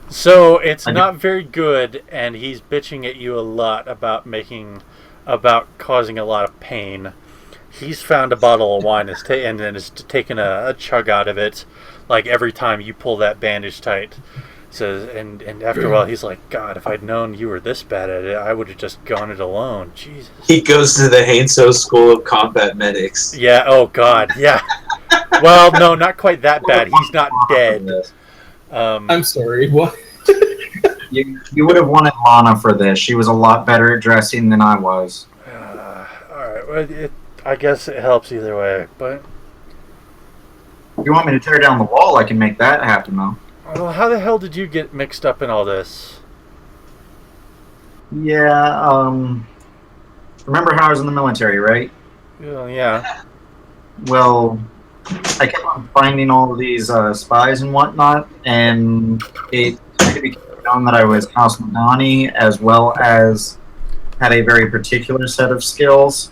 So it's not very good, and he's bitching at you a lot about causing a lot of pain. He's found a bottle of wine and then is taking a chug out of it, like every time you pull that bandage tight. Says and after a while he's like, God, if I'd known you were this bad at it, I would have just gone it alone. Jesus. He goes to the Hainso School of Combat Medics. Yeah. Oh God. Yeah. Well, no, not quite that bad. He's not dead. I'm sorry. What? You would have wanted Lana for this. She was a lot better at dressing than I was. All right. Well, I guess it helps either way. But If you want me to tear down the wall, I can make that happen, though. well, how the hell did you get mixed up in all this? Yeah, remember how I was in the military, right? Well, yeah. Well, I kept on finding all of these spies and whatnot, and it became known that I was House Madani, as well as had a very particular set of skills,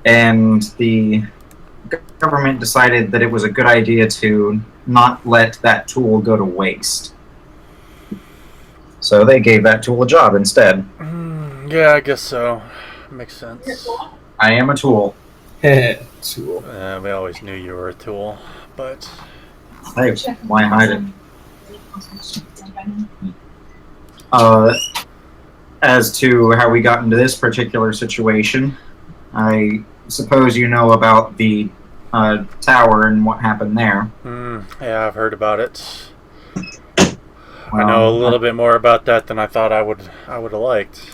and the government decided that it was a good idea to not let that tool go to waste. So they gave that tool a job instead. Yeah, I guess so. Makes sense. I am a tool. Tool. We always knew you were a tool, but Hey, why hide it? As to how we got into this particular situation, I suppose you know about the tower and what happened there. yeah, I've heard about it. I know a little bit more about that than I thought I would have liked.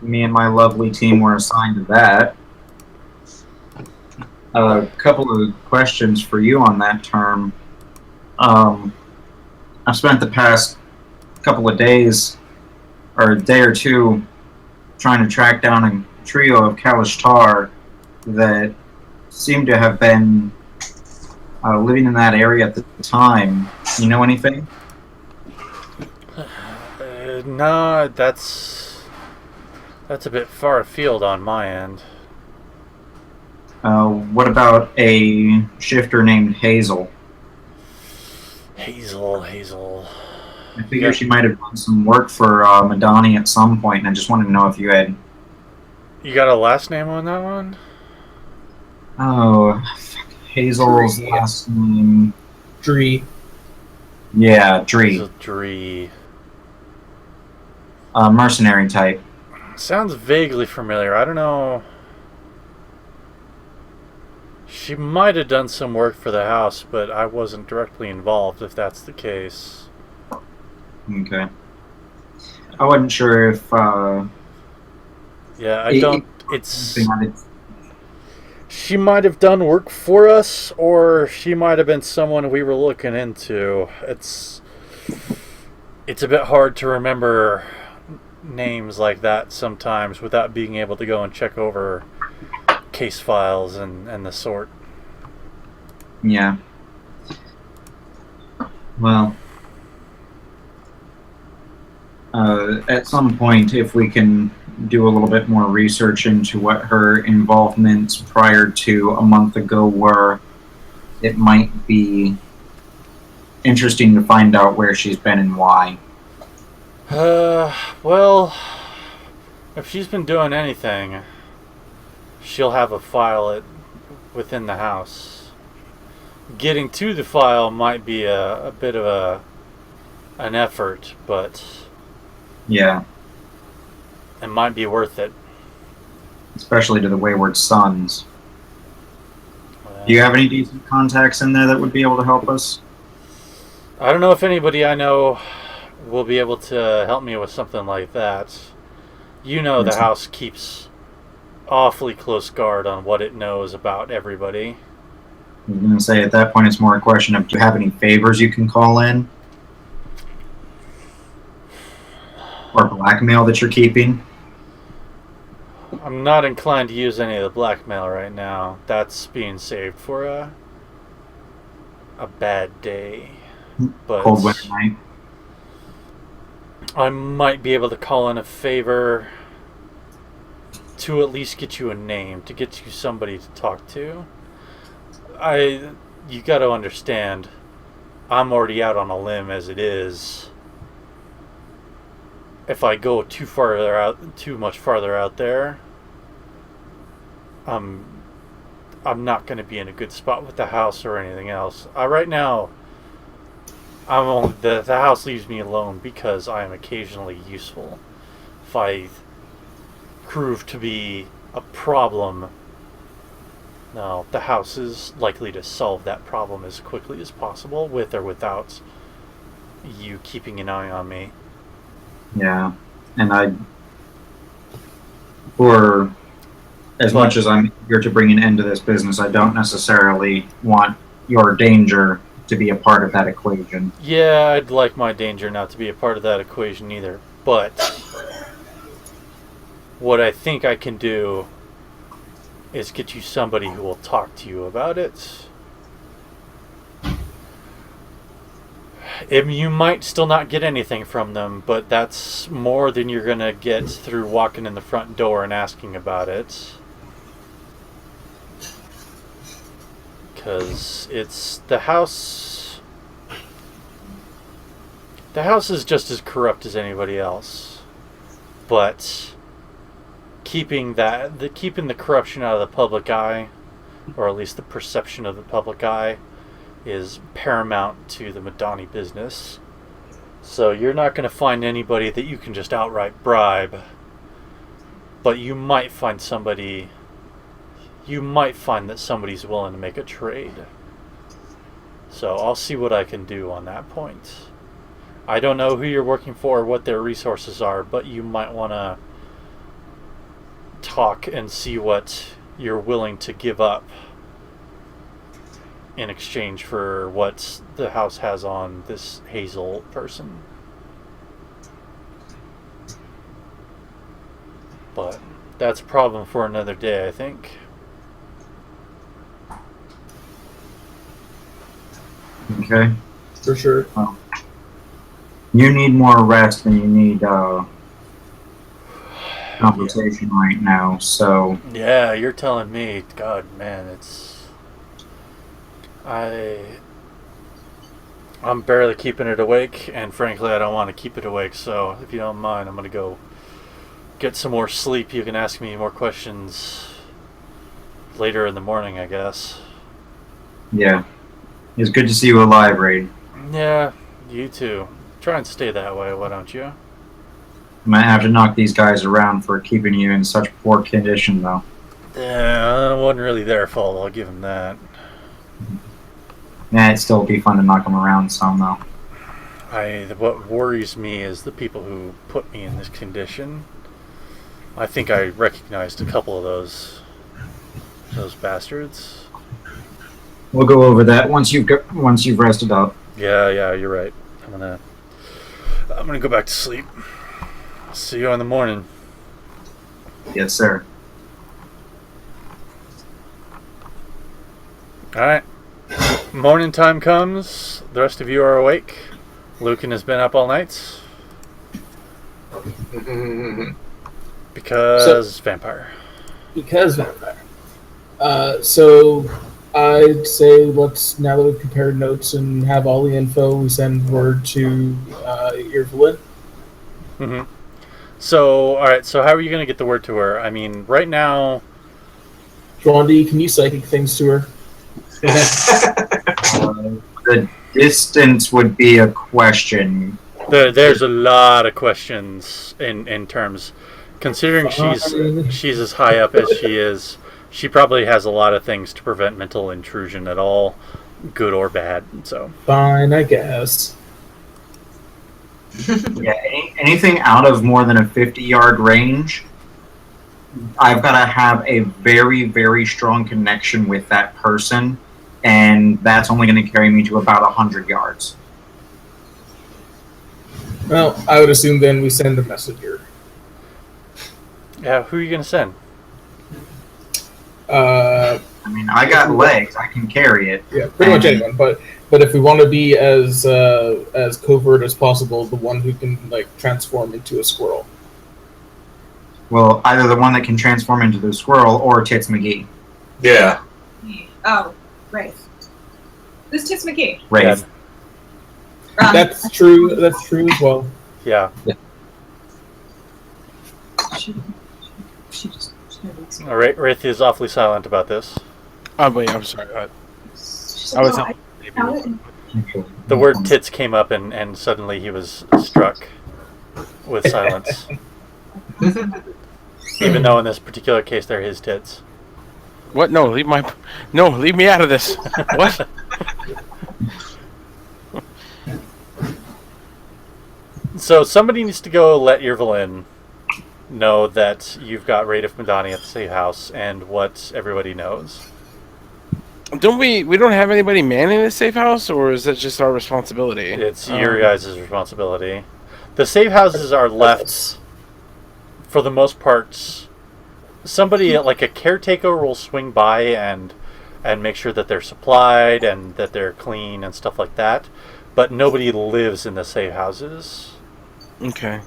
Me and my lovely team were assigned to that. A couple of questions for you on that term. I've spent the past couple of days, or a day or two, trying to track down a trio of Kalishtar that seem to have been living in that area at the time. You know anything? No, that's a bit far afield on my end. What about a shifter named Hazel? Hazel. I figure she might have done some work for Madani at some point, and I just wanted to know if you had... You got a last name on that one? Oh, Hazel's last name... Dree. Yeah, Dree. Hazel Dree. Mercenary type. Sounds vaguely familiar. I don't know. She might have done some work for the house, but I wasn't directly involved, if that's the case. Okay. I wasn't sure if... Yeah, I don't... It's... She might have done work for us, or she might have been someone we were looking into. It's a bit hard to remember names like that sometimes without being able to go and check over case files and the sort. Yeah. Well, at some point, if we can do a little bit more research into what her involvements prior to a month ago were, it might be interesting to find out where she's been and why. Well, if she's been doing anything, she'll have a file within the house. Getting to the file might be a bit of an effort, but Yeah, it might be worth it. especially to the Wayward Sons. Do you have any decent contacts in there that would be able to help us? I don't know if anybody I know will be able to help me with something like that. You know, the house keeps awfully close guard on what it knows about everybody. I was going to say, at that point, it's more a question of, do you have any favors you can call in? Or blackmail that you're keeping? I'm not inclined to use any of the blackmail right now. That's being saved for a bad day. But Cold winter night? I might be able to call in a favor to at least get you a name, to get you somebody to talk to. you got to understand, I'm already out on a limb as it is. If I go too much farther out there, I'm not going to be in a good spot with the house or anything else. Right now, the house leaves me alone because I am occasionally useful. If I prove to be a problem, no, the house is likely to solve that problem as quickly as possible, with or without you keeping an eye on me. Yeah, and for as much as I'm eager to bring an end to this business, I don't necessarily want your danger to be a part of that equation. Yeah, I'd like my danger not to be a part of that equation either. But what I think I can do is get you somebody who will talk to you about it. You might still not get anything from them, but that's more than you're going to get through walking in the front door and asking about it. Because it's the house. The house is just as corrupt as anybody else. But keeping the corruption out of the public eye, or at least the perception of the public eye, is paramount to the Madani business. So you're not going to find anybody that you can just outright bribe, but you might find somebody. You might find that somebody's willing to make a trade. So I'll see what I can do on that point. I don't know who you're working for or what their resources are, but you might want to talk and see what you're willing to give up in exchange for what the house has on this Hazel person. But that's a problem for another day, I think. Okay. For sure. Well, you need more rest than you need compensation right now, so... Yeah, you're telling me. God, man, I'm barely keeping it awake, and frankly, I don't want to keep it awake, so if you don't mind, I'm going to go get some more sleep. You can ask me more questions later in the morning, I guess. Yeah. It's good to see you alive, Raid. Yeah, you too. Try and stay that way, why don't you? I might have to knock these guys around for keeping you in such poor condition, though. Yeah, it wasn't really their fault, I'll give them that. Yeah, it'd still be fun to knock them around some, though. What worries me is the people who put me in this condition. I think I recognized a couple of those bastards. We'll go over that once you've rested up. Yeah, you're right. I'm gonna go back to sleep. See you in the morning. Yes, sir. Alright. Morning time comes. The rest of you are awake. Lucan has been up all night. Because vampire. Because vampire. So I'd say now that we've compared notes and have all the info, we send word to Evelyn. Mm-hmm. So, alright, so how are you going to get the word to her? I mean, right now... Drondi, can you psychic things to her? The distance would be a question. There's a lot of questions in terms... Considering she's as high up as she is, she probably has a lot of things to prevent mental intrusion at all, good or bad. So fine, I guess. Yeah, anything out of more than a 50-yard range, I've got to have a very, very strong connection with that person, and that's only going to carry me to about 100 yards. Well, I would assume then we send a messenger. Yeah, who are you going to send? I mean, I got legs. I can carry it. Yeah, pretty much anyone. But if we want to be as covert as possible, the one who can transform into a squirrel. Well, either the one that can transform into the squirrel or Tits McGee. Yeah. Oh, right. Who's Tits McGee? Wraith. That's true. That's true as well. Yeah. She just All right, Wraith is awfully silent about this. Oh wait, I'm sorry. she's I was like, "Oh, I found it." The word tits came up, and suddenly he was struck with silence. Even though in this particular case they're his tits. What? No, leave me out of this. What? So somebody needs to go let Irvelin know that you've got Raid Madani at the safe house and what everybody knows. Don't we don't have anybody manning the safe house, or is that just our responsibility? It's your guys' responsibility. The safe houses are left, for the most part, somebody like a caretaker will swing by and make sure that they're supplied and that they're clean and stuff like that. But nobody lives in the safe houses. Okay.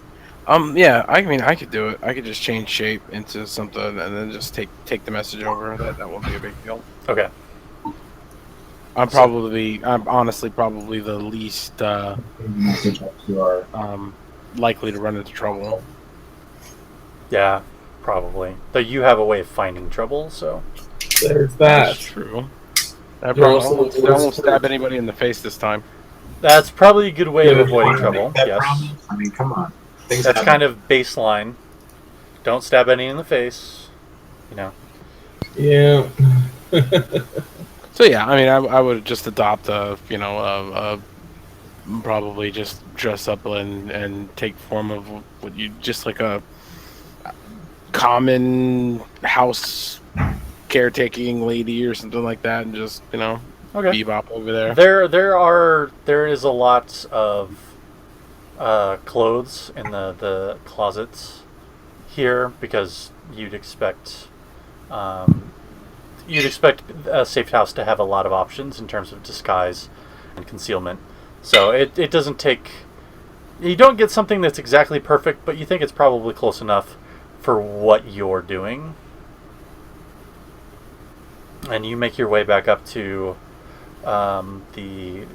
Yeah, I mean, I could do it. I could just change shape into something and then just take the message over. That won't be a big deal. Okay. I'm honestly probably the least likely to run into trouble. Yeah, probably. Though you have a way of finding trouble, so. There's That's that. true. I You're probably also won't, the I worst won't stab anybody in the face this time. That's probably a good way of Yeah, avoiding Wanna trouble. make that Yes. promise? I mean, come on. Things That's happen. kind of baseline. Don't stab any in the face. You know. Yeah. So yeah, I mean, I would just adopt probably just dress up and take form of what you just like a common house caretaking lady or something like that, and just Okay. bebop over there. There is a lot of clothes in the closets here because you'd expect a safe house to have a lot of options in terms of disguise and concealment. So it doesn't take. You don't get something that's exactly perfect, but you think it's probably close enough for what you're doing. And you make your way back up to the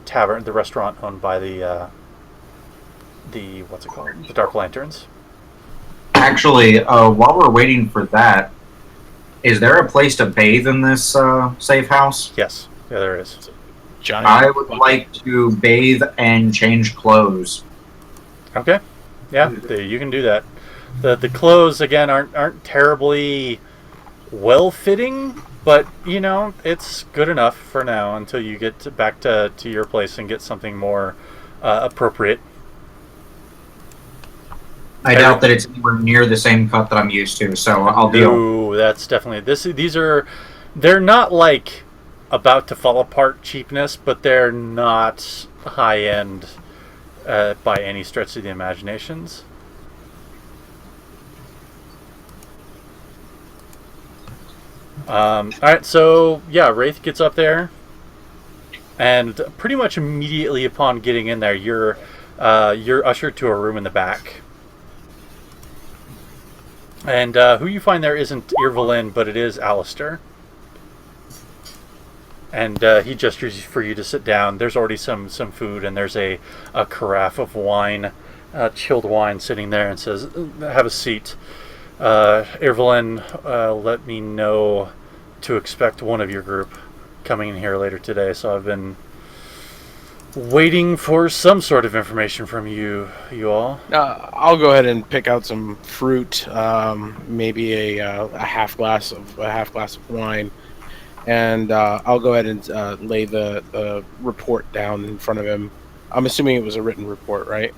tavern, the restaurant owned by the what's it called? The Dark Lanterns. Actually, while we're waiting for that, is there a place to bathe in this safe house? Yes, yeah, there is. Giant. I would like to bathe and change clothes. Okay, yeah, you can do that. The clothes again aren't terribly well fitting, but it's good enough for now until you get back to your place and get something more appropriate. I doubt that it's anywhere near the same cut that I'm used to, so I'll deal. Ooh, that's definitely they're not like about to fall apart cheapness, but they're not high end by any stretch of the imaginations. All right, so yeah, Wraith gets up there, and pretty much immediately upon getting in there, you're ushered to a room in the back. And who you find there isn't Irvelin, but it is Alistair. And he gestures for you to sit down. There's already some food, and there's a carafe of wine, chilled wine, sitting there, and says, "Have a seat." Irvelin let me know to expect one of your group coming in here later today, so I've been waiting for some sort of information from you all. I'll go ahead and pick out some fruit, maybe a half glass of wine, and I'll go ahead and lay the report down in front of him. I'm assuming it was a written report, right?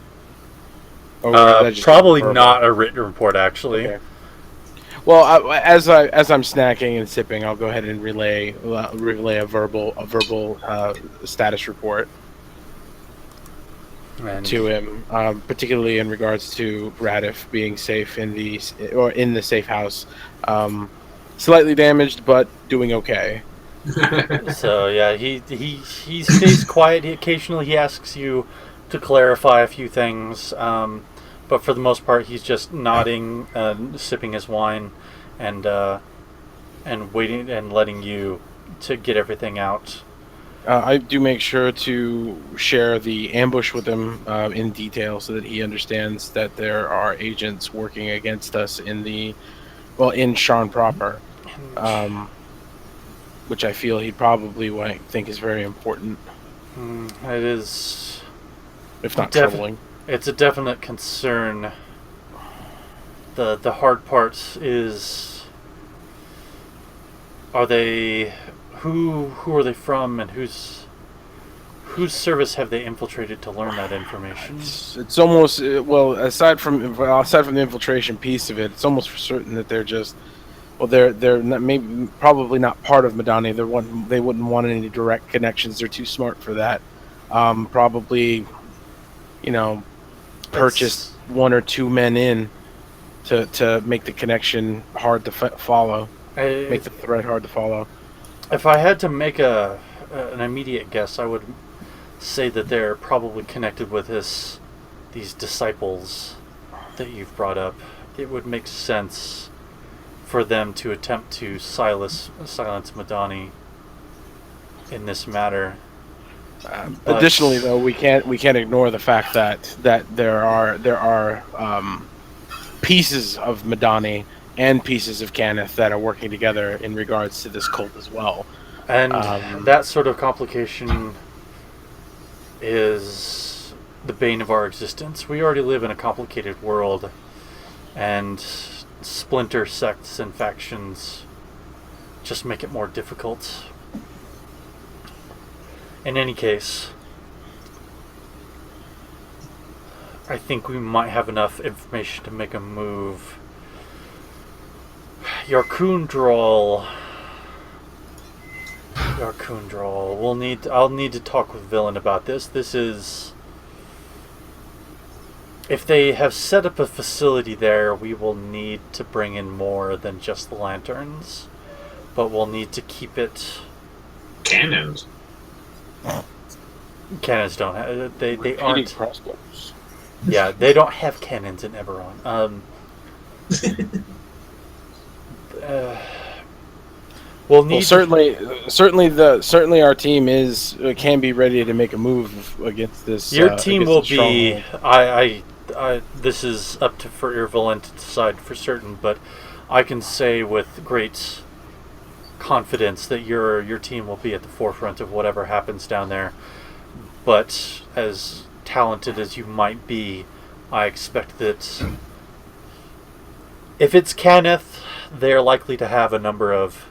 Or was that just Probably verbal? not a written report, actually. Okay. Well, as I'm snacking and sipping, I'll go ahead and relay a verbal status report And to him, particularly in regards to Radif being safe in the safe house. Slightly damaged, but doing okay. So yeah, he stays quiet. Occasionally he asks you to clarify a few things, but for the most part he's just nodding, sipping his wine, and waiting and letting you to get everything out. I do make sure to share the ambush with him in detail so that he understands that there are agents working against us in Sharn proper, which I feel he'd probably think is very important, It is, if not troubling. it's a definite concern. The hard part is, are they, who are they from, and whose service have they infiltrated to learn that information? It's almost aside from the infiltration piece of it, it's almost for certain that they're just they're not, probably not part of Madani. They wouldn't want any direct connections. They're too smart for that. Probably, purchased one or two men in to make the connection hard to follow. Make the thread hard to follow. If I had to make an immediate guess, I would say that they're probably connected with these disciples that you've brought up. It would make sense for them to attempt to silence Madani in this matter. Additionally, though, we can't ignore the fact that there are pieces of Madani and pieces of Cannith that are working together in regards to this cult as well. And that sort of complication is the bane of our existence. We already live in a complicated world, and splinter sects and factions just make it more difficult. In any case, I think we might have enough information to make a move. Yarkundral, I'll need to talk with Villain about this. This is, if they have set up a facility there, we will need to bring in more than just the lanterns, but we'll need to keep it. Cannons. Cannons don't have, they aren't crossbows. Yeah, they don't have cannons in Eberron. We'll need certainly our team can be ready to make a move against this. Your team will be. This is up to for Irvelin to decide for certain, but I can say with great confidence that your team will be at the forefront of whatever happens down there. But as talented as you might be, I expect that if it's Cannith, they're likely to have a number of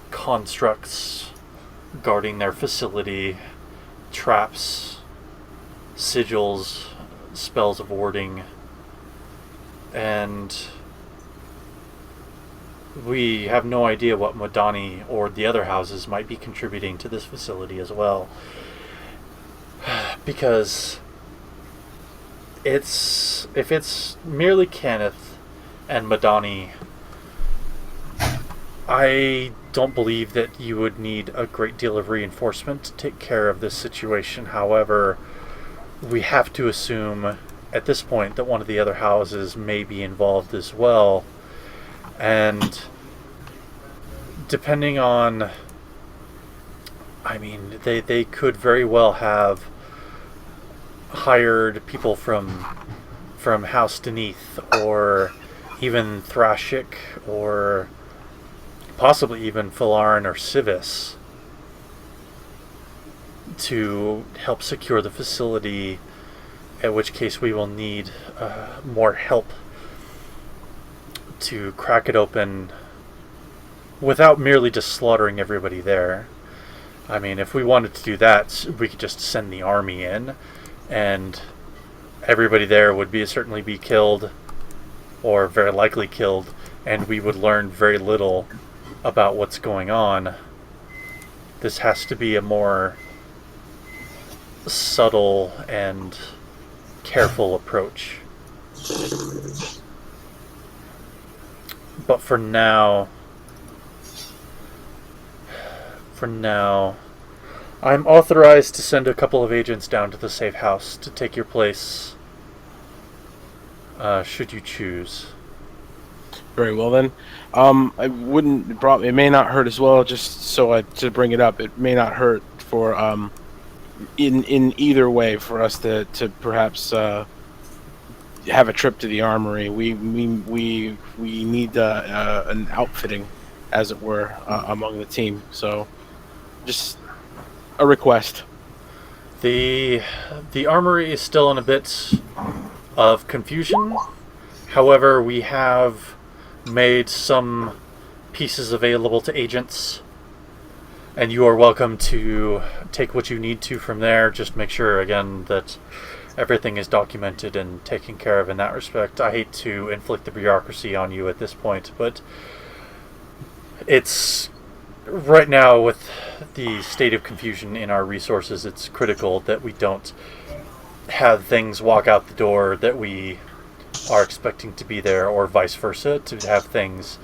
constructs guarding their facility, traps, sigils, spells of warding, and we have no idea what Madani or the other houses might be contributing to this facility as well. Because if it's merely Cannith and Madani, I don't believe that you would need a great deal of reinforcement to take care of this situation. However, we have to assume at this point that one of the other houses may be involved as well. And depending on, I mean, they could very well have hired people from House Deneath, or even Thrashik, or possibly even Falarin or Civis, to help secure the facility, at which case we will need more help to crack it open without merely just slaughtering everybody there. I mean, if we wanted to do that, we could just send the army in, and everybody there would certainly be killed, or very likely killed, and we would learn very little about what's going on. This has to be a more subtle and careful approach. But for now, I'm authorized to send a couple of agents down to the safe house to take your place, should you choose. Very well then. I wouldn't. It may not hurt as well. Just to bring it up, it may not hurt for in either way for us to perhaps have a trip to the armory. We need an outfitting, as it were, among the team. So, just a request. The armory is still in a bit of confusion. However, we have made some pieces available to agents, and you are welcome to take what you need to from there. Just make sure, again, that everything is documented and taken care of in that respect. I hate to inflict the bureaucracy on you at this point, but it's right now, with the state of confusion in our resources, it's critical that we don't have things walk out the door that we are expecting to be there, or vice versa, to have things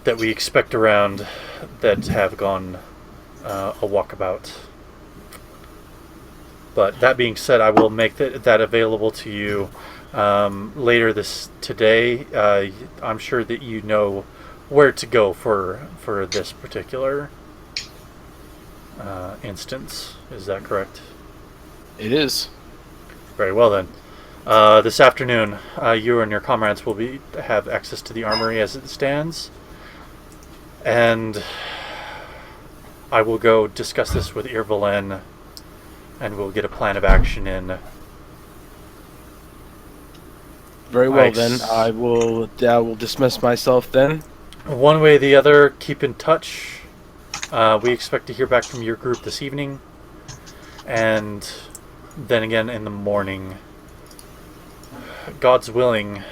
that we expect around that have gone a walkabout. But that being said, I will make that available to you later today. I'm sure that you know where to go for this particular instance. Is that correct? It is. Very well then. This afternoon, you and your comrades will have access to the armory as it stands, and I will go discuss this with Irvelin, and we'll get a plan of action in. Very well then. I will dismiss myself then. One way or the other, keep in touch. We expect to hear back from your group this evening, and then again in the morning. God's willing.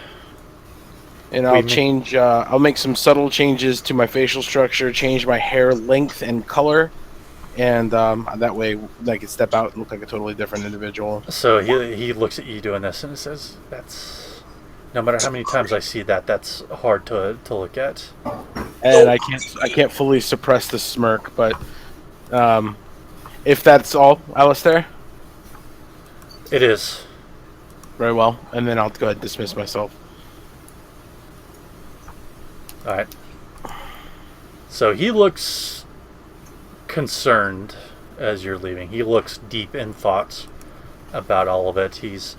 And I'll make some subtle changes to my facial structure, change my hair length and color, and that way I can step out and look like a totally different individual. So he looks at you doing this and says, "That's, no matter how many times I see that, that's hard to look at." And I can't fully suppress the smirk, but if that's all, Alistair. It is. Very well, and then I'll go ahead and dismiss myself. Alright. So he looks concerned as you're leaving. He looks deep in thoughts about all of it. He's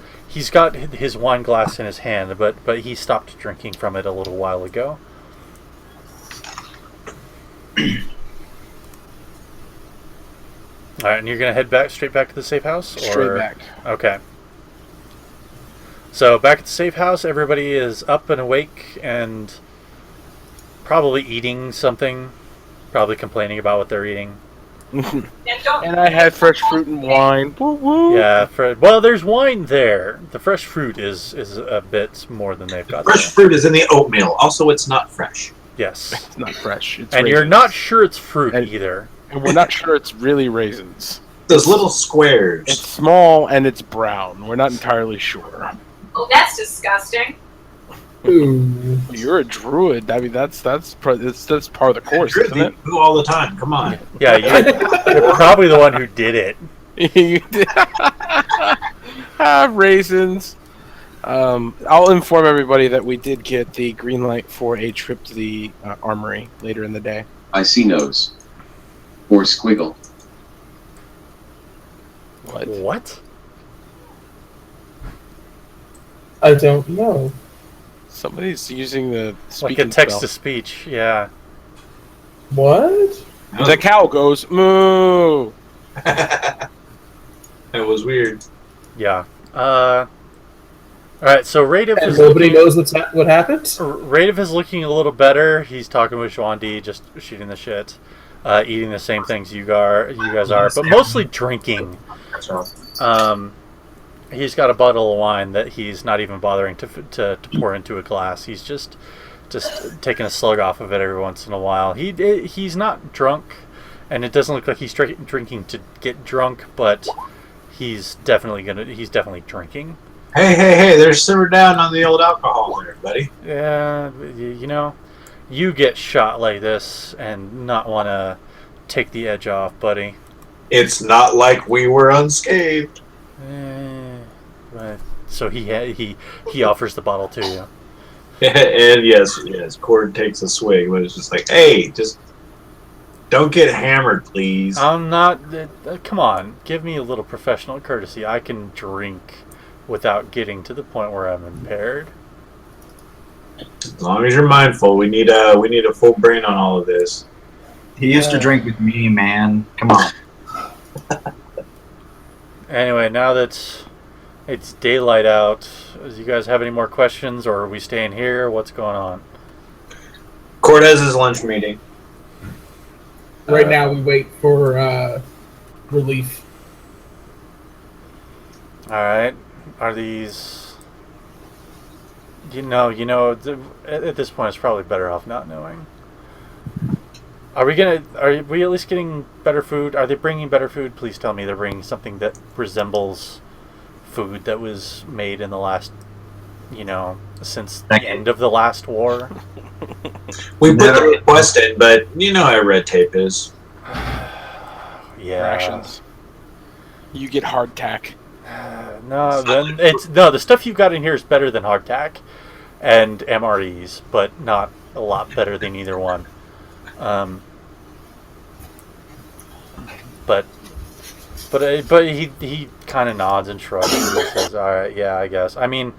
got his wine glass in his hand, but he stopped drinking from it a little while ago. Alright, and you're going to head straight back to the safe house? Straight back. Okay. So back at the safe house, everybody is up and awake and probably eating something. Probably complaining about what they're eating. And I had fresh fruit and wine. Woo woo. Yeah, well, there's wine there. The fresh fruit is a bit more than they've got. Fresh fruit is in the oatmeal. Also, it's not fresh. Yes. It's not fresh. It's and raisins. You're not sure it's fruit either. And we're not sure it's really raisins. Those little squares. It's small and it's brown. We're not entirely sure. Oh, that's disgusting. Ooh. You're a druid. I mean, that's part of the course, isn't it? Poo all the time. Come on. Yeah, you're probably the one who did it. You did. Raisins. I'll inform everybody that we did get the green light for a trip to the armory later in the day. I see nose. Or squiggle. What? I don't know. Somebody's using the Like speaking a text spell. to speech, yeah. What? The cow goes moo. That was weird. Yeah. Alright, so Radif And is nobody knows what happened? Radif is looking a little better. He's talking with Shwandi, just shooting the shit. Eating the same things you guys are, but mostly drinking. He's got a bottle of wine that he's not even bothering to pour into a glass. He's just taking a slug off of it every once in a while. He's not drunk, and it doesn't look like he's drinking to get drunk, but he's definitely drinking. Hey! There's simmer down on the old alcohol there, buddy. Yeah, you get shot like this and not want to take the edge off, buddy. It's not like we were unscathed. Right. So he offers the bottle to you. And yes, Cord takes a swig, but it's just like, hey, just don't get hammered, please. I'm not. Come on, give me a little professional courtesy. I can drink without getting to the point where I'm impaired. As long as you're mindful, we need a full brain on all of this. He used to drink with me, man. Come on. Anyway, now that it's daylight out, do you guys have any more questions, or are we staying here? What's going on? Cord has his lunch meeting. Right now, we wait for relief. All right. Are these? At this point, it's probably better off not knowing. Are we at least getting better food? Are they bringing better food? Please tell me they're bringing something that resembles food that was made in the last, since the end of the last war. We put the request in, but you know how red tape is. Yeah. Rations. You get hardtack. The stuff you've got in here is better than hardtack and MREs, but not a lot better than either one. But he kind of nods and shrugs and says, "All right, yeah, I guess." I mean,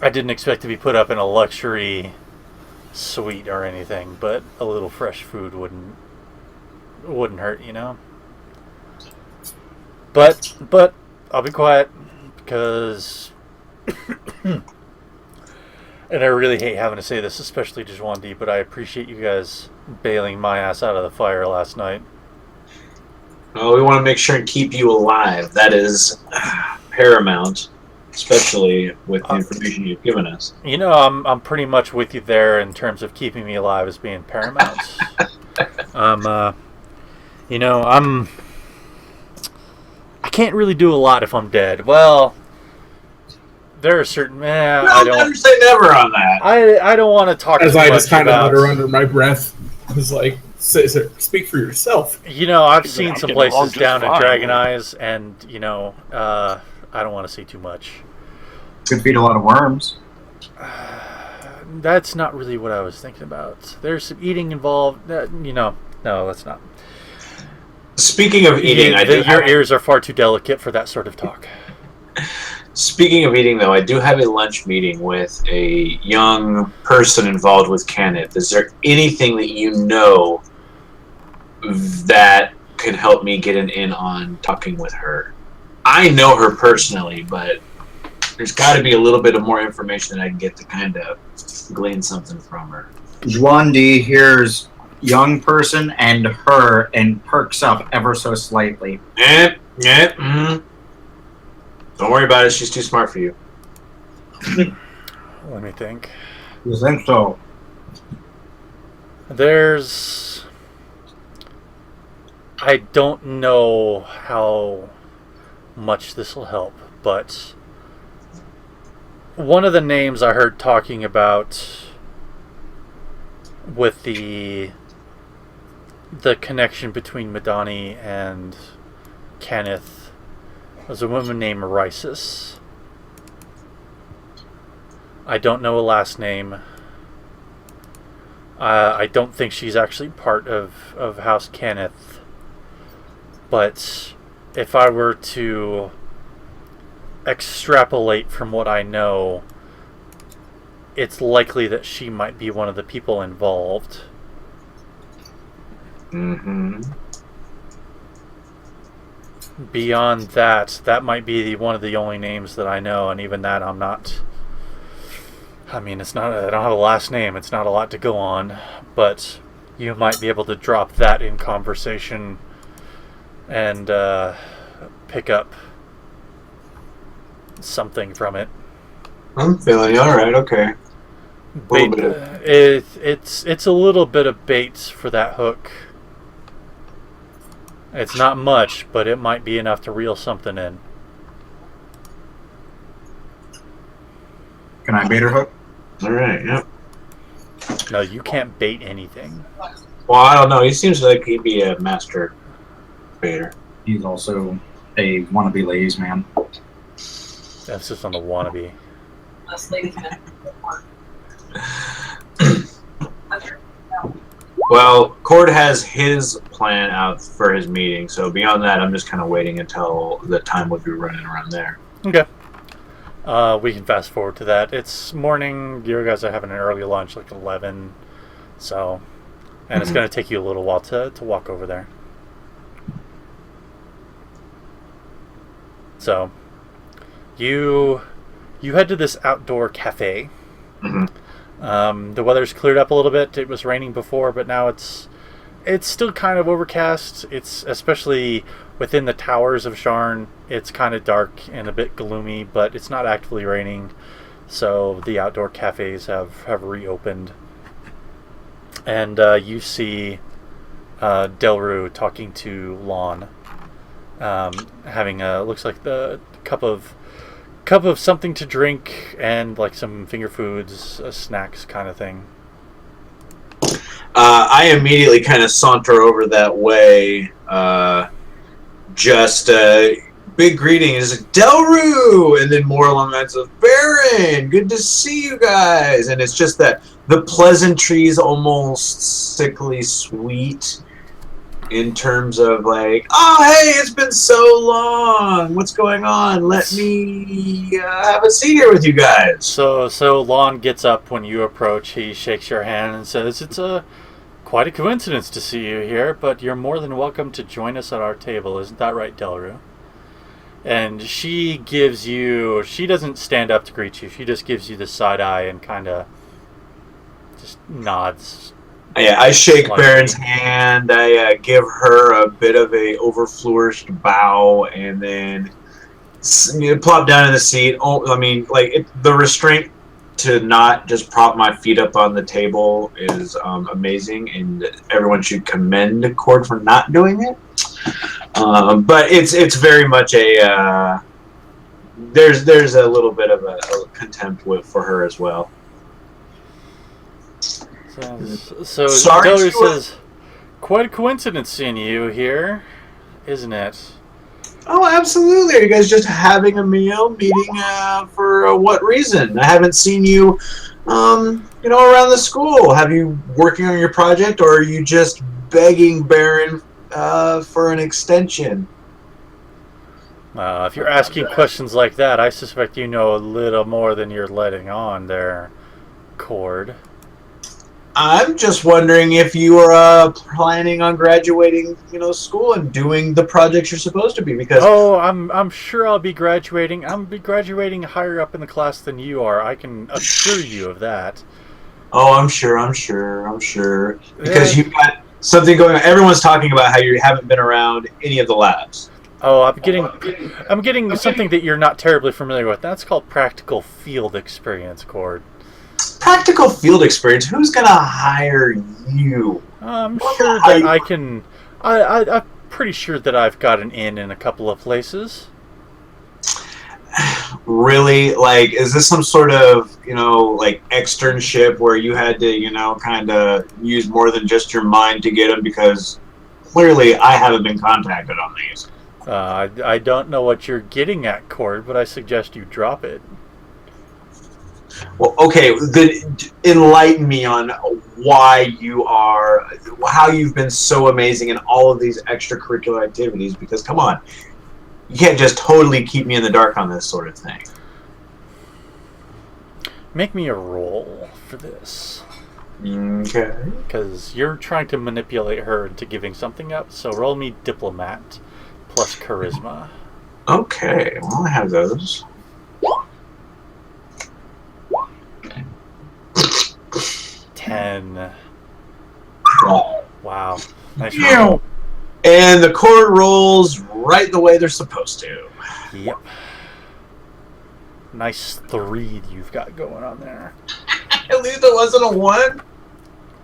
I didn't expect to be put up in a luxury suite or anything, but a little fresh food wouldn't hurt, But I'll be quiet because, and I really hate having to say this, especially to Juan D, but I appreciate you guys bailing my ass out of the fire last night. Oh, we want to make sure and keep you alive. That is paramount, especially with the information you've given us. I'm pretty much with you there in terms of keeping me alive as being paramount. I can't really do a lot if I'm dead. Well, there are certain. Never say never on that. I don't want to talk. As too I much just kind of about, mutter under my breath, I was like, "Speak for yourself." I've seen some getting along places just down in fine. Dragon Eyes, and I don't want to say too much. Could feed a lot of worms. That's not really what I was thinking about. There's some eating involved. No, that's not. Speaking of eating, your ears are far too delicate for that sort of talk. Speaking of eating, though, I do have a lunch meeting with a young person involved with Kenneth. Is there anything that you know that could help me get an in on talking with her? I know her personally, but there's got to be a little bit of more information that I can get to kind of glean something from her. Juan D hears young person and her and perks up ever so slightly. Don't worry about it. She's too smart for you. Let me think. You think so? I don't know how much this will help, but one of the names I heard talking about with the connection between Madani and Kenneth was a woman named Rysis. I don't know a last name. I don't think she's actually part of House Kenneth. But if I were to extrapolate from what I know, it's likely that she might be one of the people involved. Mm-hmm. Beyond that, that might be one of the only names that I know, and even that I'm not. I mean, it's not. I don't have a last name. It's not a lot to go on, but you might be able to drop that in conversation and pick up something from it. I'm feeling all right. Okay. It's a little bit of bait for that hook. It's not much, but it might be enough to reel something in. Can I bait her hook? All right. Yep. No, you can't bait anything. Well, I don't know. He seems like he'd be a master baiter. He's also a wannabe ladies man. That's just on the wannabe. Unless ladies and gentlemen. Well, Cord has his plan out for his meeting, so beyond that, I'm just kind of waiting until the time would be running around there. Okay. We can fast forward to that. It's morning. You guys are having an early lunch, like 11. So, and it's going to take you a little while to walk over there. So, you head to this outdoor cafe. The weather's cleared up a little bit. It was raining before, but now it's still kind of overcast. It's especially within the towers of Sharn. It's kind of dark and a bit gloomy, but it's not actively raining. So the outdoor cafes have reopened. And you see Delru talking to Lon, having looks like the cup of something to drink and like some finger foods, snacks kind of thing. I immediately kind of saunter over that way. Just big greeting is Delru, and then more along the lines of Baron. Good to see you guys, and it's just that the pleasantries almost sickly sweet. In terms of like, oh hey, it's been so long. What's going on? Let me have a seat here with you guys. So Lon gets up when you approach. He shakes your hand and says, "It's quite a coincidence to see you here, but you're more than welcome to join us at our table. Isn't that right, Delru?" And she doesn't stand up to greet you. She just gives you the side eye and kind of just nods. Yeah, I shake Baron's hand. I give her a bit of a overflourished bow, and then plop down in the seat. Oh, I mean, like the restraint to not just prop my feet up on the table is amazing, and everyone should commend Cord for not doing it. But it's very much a there's a little bit of a contempt for her as well. So Delru says, "Quite a coincidence seeing you here, isn't it?" Oh, absolutely. Are you guys just having a meal, meeting for what reason? I haven't seen you, around the school. Have you working on your project, or are you just begging Baron for an extension? If you're asking questions like that, I suspect you know a little more than you're letting on there, Cord. I'm just wondering if you are planning on graduating, school and doing the projects you're supposed to be. Because I'm sure I'll be graduating. I'll be graduating higher up in the class than you are. I can assure you of that. Oh, I'm sure. Because you've got something going on. Everyone's talking about how you haven't been around any of the labs. Oh, I'm getting something that you're not terribly familiar with. That's called practical field experience, Cord. Practical field experience? Who's gonna hire you? I'm sure that I can. I'm pretty sure that I've got an in a couple of places. Really? Like, is this some sort of, externship where you had to, kind of use more than just your mind to get them? Because clearly I haven't been contacted on these. I don't know what you're getting at, Cord, but I suggest you drop it. Well, okay, then enlighten me on how you've been so amazing in all of these extracurricular activities, because come on, you can't just totally keep me in the dark on this sort of thing. Make me a roll for this. Okay. Because you're trying to manipulate her into giving something up, so roll me diplomat plus charisma. Okay, well, I have those. 10. Oh. Wow. Nice roll. And the Cord rolls right the way they're supposed to. Yep. Nice 3 you've got going on there. At least it wasn't a 1?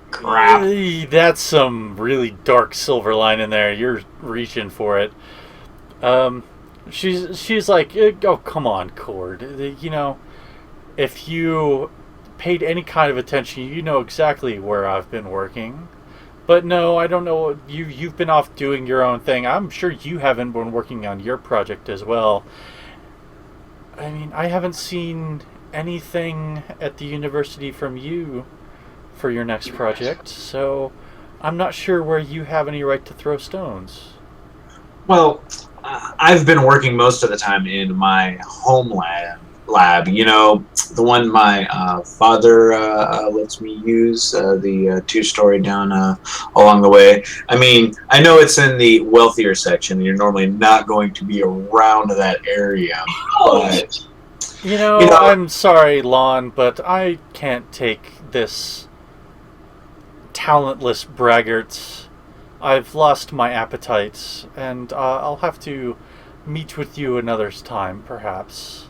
Crap. That's some really dark silver line in there. You're reaching for it. She's like, oh, come on, Cord. If you paid any kind of attention, you know exactly where I've been working. But no, I don't know. You've been off doing your own thing. I'm sure you haven't been working on your project as well. I mean, I haven't seen anything at the university from you for your next project, so I'm not sure where you have any right to throw stones. Well, I've been working most of the time in my home lab. You know, the one my father lets me use, the two-story down along the way. I mean, I know it's in the wealthier section. You're normally not going to be around that area, but you know, I'm sorry, Lon, but I can't take this talentless braggart. I've lost my appetite, and I'll have to meet with you another time, perhaps.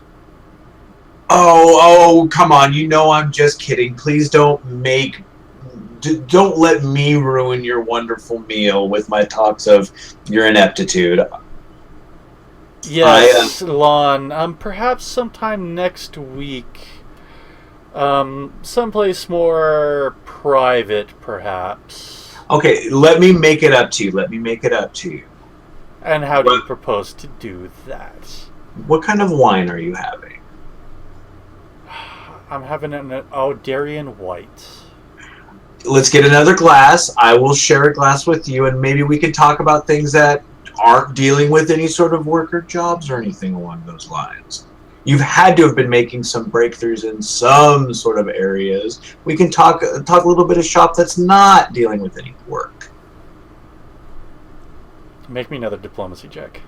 oh, come on. You know I'm just kidding. Please don't don't let me ruin your wonderful meal with my talks of your ineptitude. Yes, Lon. Perhaps sometime next week. Someplace more private, perhaps. Okay, let me make it up to you. Let me make it up to you. And how do you propose to do that? What kind of wine are you having? I'm having an Darian White. Let's get another glass. I will share a glass with you, and maybe we can talk about things that aren't dealing with any sort of worker jobs or anything along those lines. You've had to have been making some breakthroughs in some sort of areas. We can talk a little bit of shop that's not dealing with any work. Make me another diplomacy check.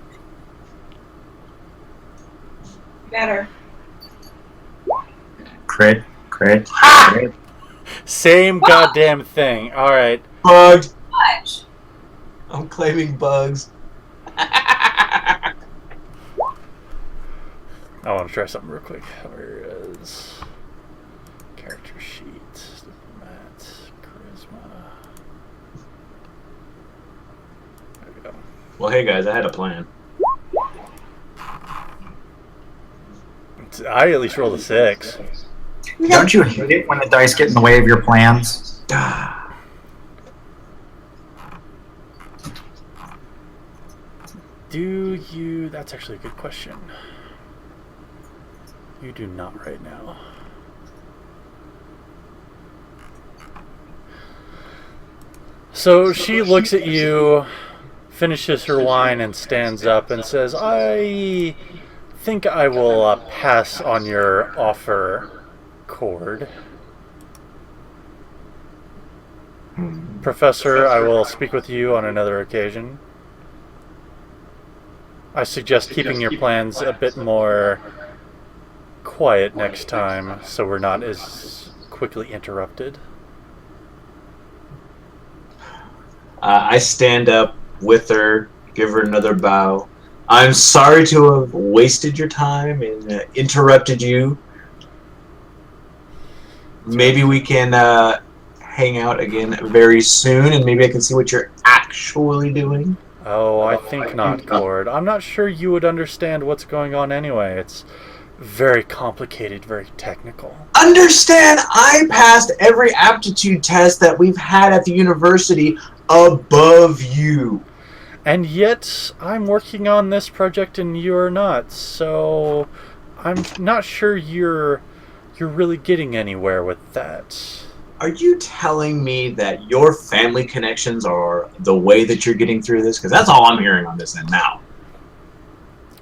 Better. Crit. Same goddamn thing. All right. Bugs. Much. I'm claiming bugs. I want to try something real quick. Where is character sheet? Diplomat, charisma. There we go. Well, hey guys, I had a plan. I at least rolled a 6. Don't you hate it when the dice get in the way of your plans? Do you? That's actually a good question. You do not right now. So she looks at you, finishes her wine, and stands up and says, I think I will pass on your offer, Cord. Professor, I will speak with you on another occasion. I suggest keeping your plans a bit more quiet next time so we're not as quickly interrupted. I stand up with her, give her another bow. I'm sorry to have wasted your time and interrupted you. Maybe we can hang out again very soon, and maybe I can see what you're actually doing. Oh, I think not, Cord. I'm not sure you would understand what's going on anyway. It's very complicated, very technical. Understand, I passed every aptitude test that we've had at the university above you. And yet, I'm working on this project and you're not, so I'm not sure you're really getting anywhere with that. Are you telling me that your family connections are the way that you're getting through this? Because that's all I'm hearing on this end now.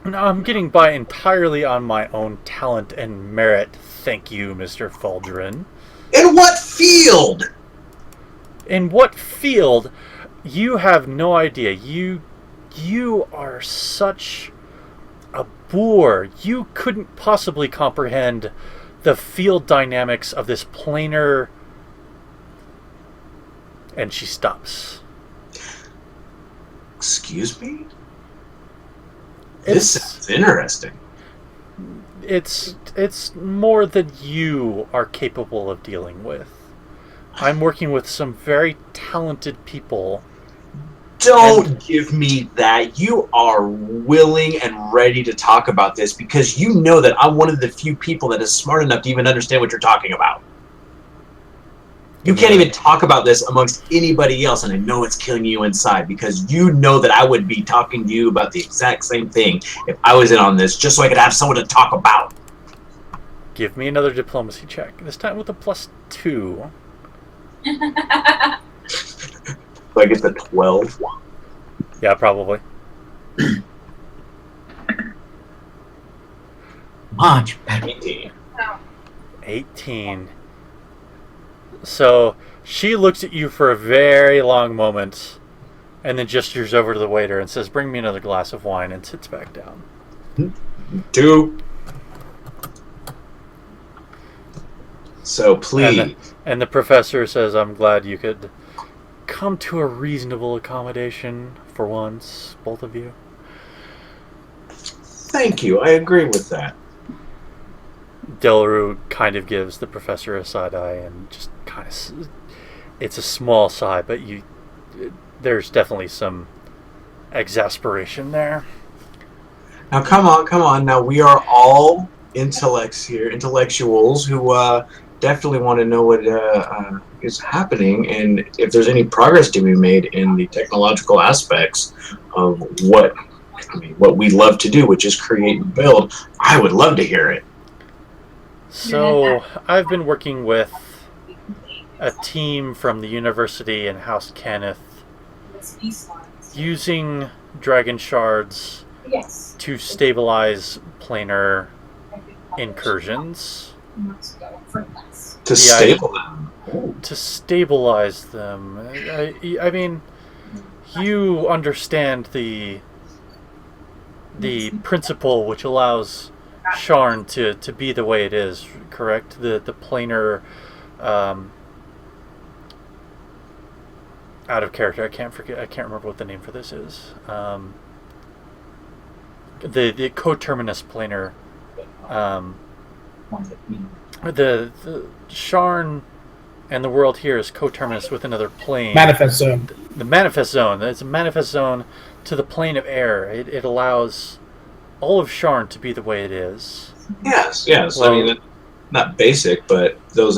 No, I'm getting by entirely on my own talent and merit, thank you, Mr. Fuldrin. In what field? In what field? You have no idea. You are such a boor. You couldn't possibly comprehend the field dynamics of this planar... And she stops. Excuse me? This sounds interesting. It's more than you are capable of dealing with. I'm working with some very talented people. Don't give me that. You are willing and ready to talk about this because you know that I'm one of the few people that is smart enough to even understand what you're talking about. You can't even talk about this amongst anybody else, and I know it's killing you inside because you know that I would be talking to you about the exact same thing if I was in on this, just so I could have someone to talk about. Give me another diplomacy check. This time with a +2. So I get the 12. Yeah, probably. Much better. 18. 18. So she looks at you for a very long moment and then gestures over to the waiter and says, "Bring me another glass of wine," and sits back down. 2. So please. And the professor says, "I'm glad you could come to a reasonable accommodation for once, both of you." Thank you. I agree with that. Delru kind of gives the professor a side eye and just kind of... It's a small sigh, but there's definitely some exasperation there. Now, come on. Now, we are all intellects here, intellectuals who definitely want to know what is happening and if there's any progress to be made in the technological aspects of what we love to do, which is create and build. I would love to hear it. So, I've been working with a team from the university and House Cannith using dragon shards to stabilize planar incursions. To To stabilize them. I mean, you understand the principle which allows Sharn to be the way it is, correct? The planar... out of character, I can't remember what the name for this is. The coterminous planar... the Sharn and the world here is coterminous with another plane. Manifest zone. The manifest zone. It's a manifest zone to the plane of air. It allows all of Sharn to be the way it is. Yes. Well, I mean, not basic, but those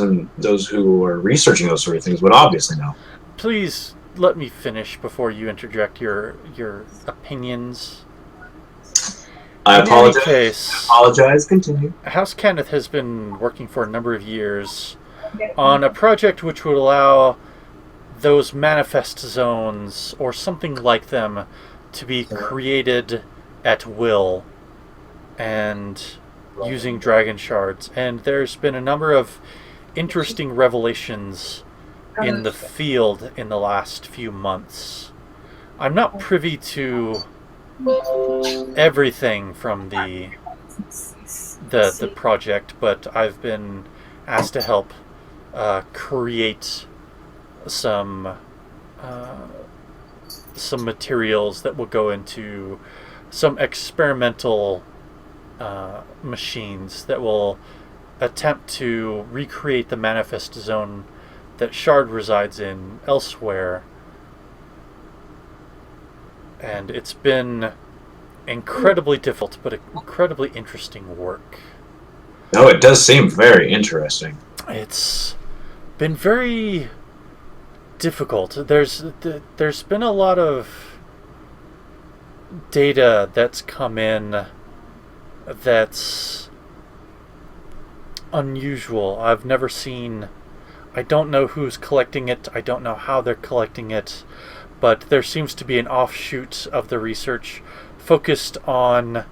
who are researching those sort of things would obviously know. Please let me finish before you interject your opinions. I In any apologize. case, Continue. House Kenneth has been working for a number of years on a project which would allow those manifest zones, or something like them, to be created at will and using dragon shards. And there's been a number of interesting revelations in the field in the last few months. I'm not privy to everything from the project, but I've been asked to help create some materials that will go into some experimental machines that will attempt to recreate the manifest zone that Shard resides in elsewhere. And it's been incredibly difficult, but incredibly interesting work. No, it does seem very interesting. It's been very difficult. There's been a lot of data that's come in that's unusual. I've never seen... I don't know who's collecting it. I don't know how they're collecting it. But there seems to be an offshoot of the research focused on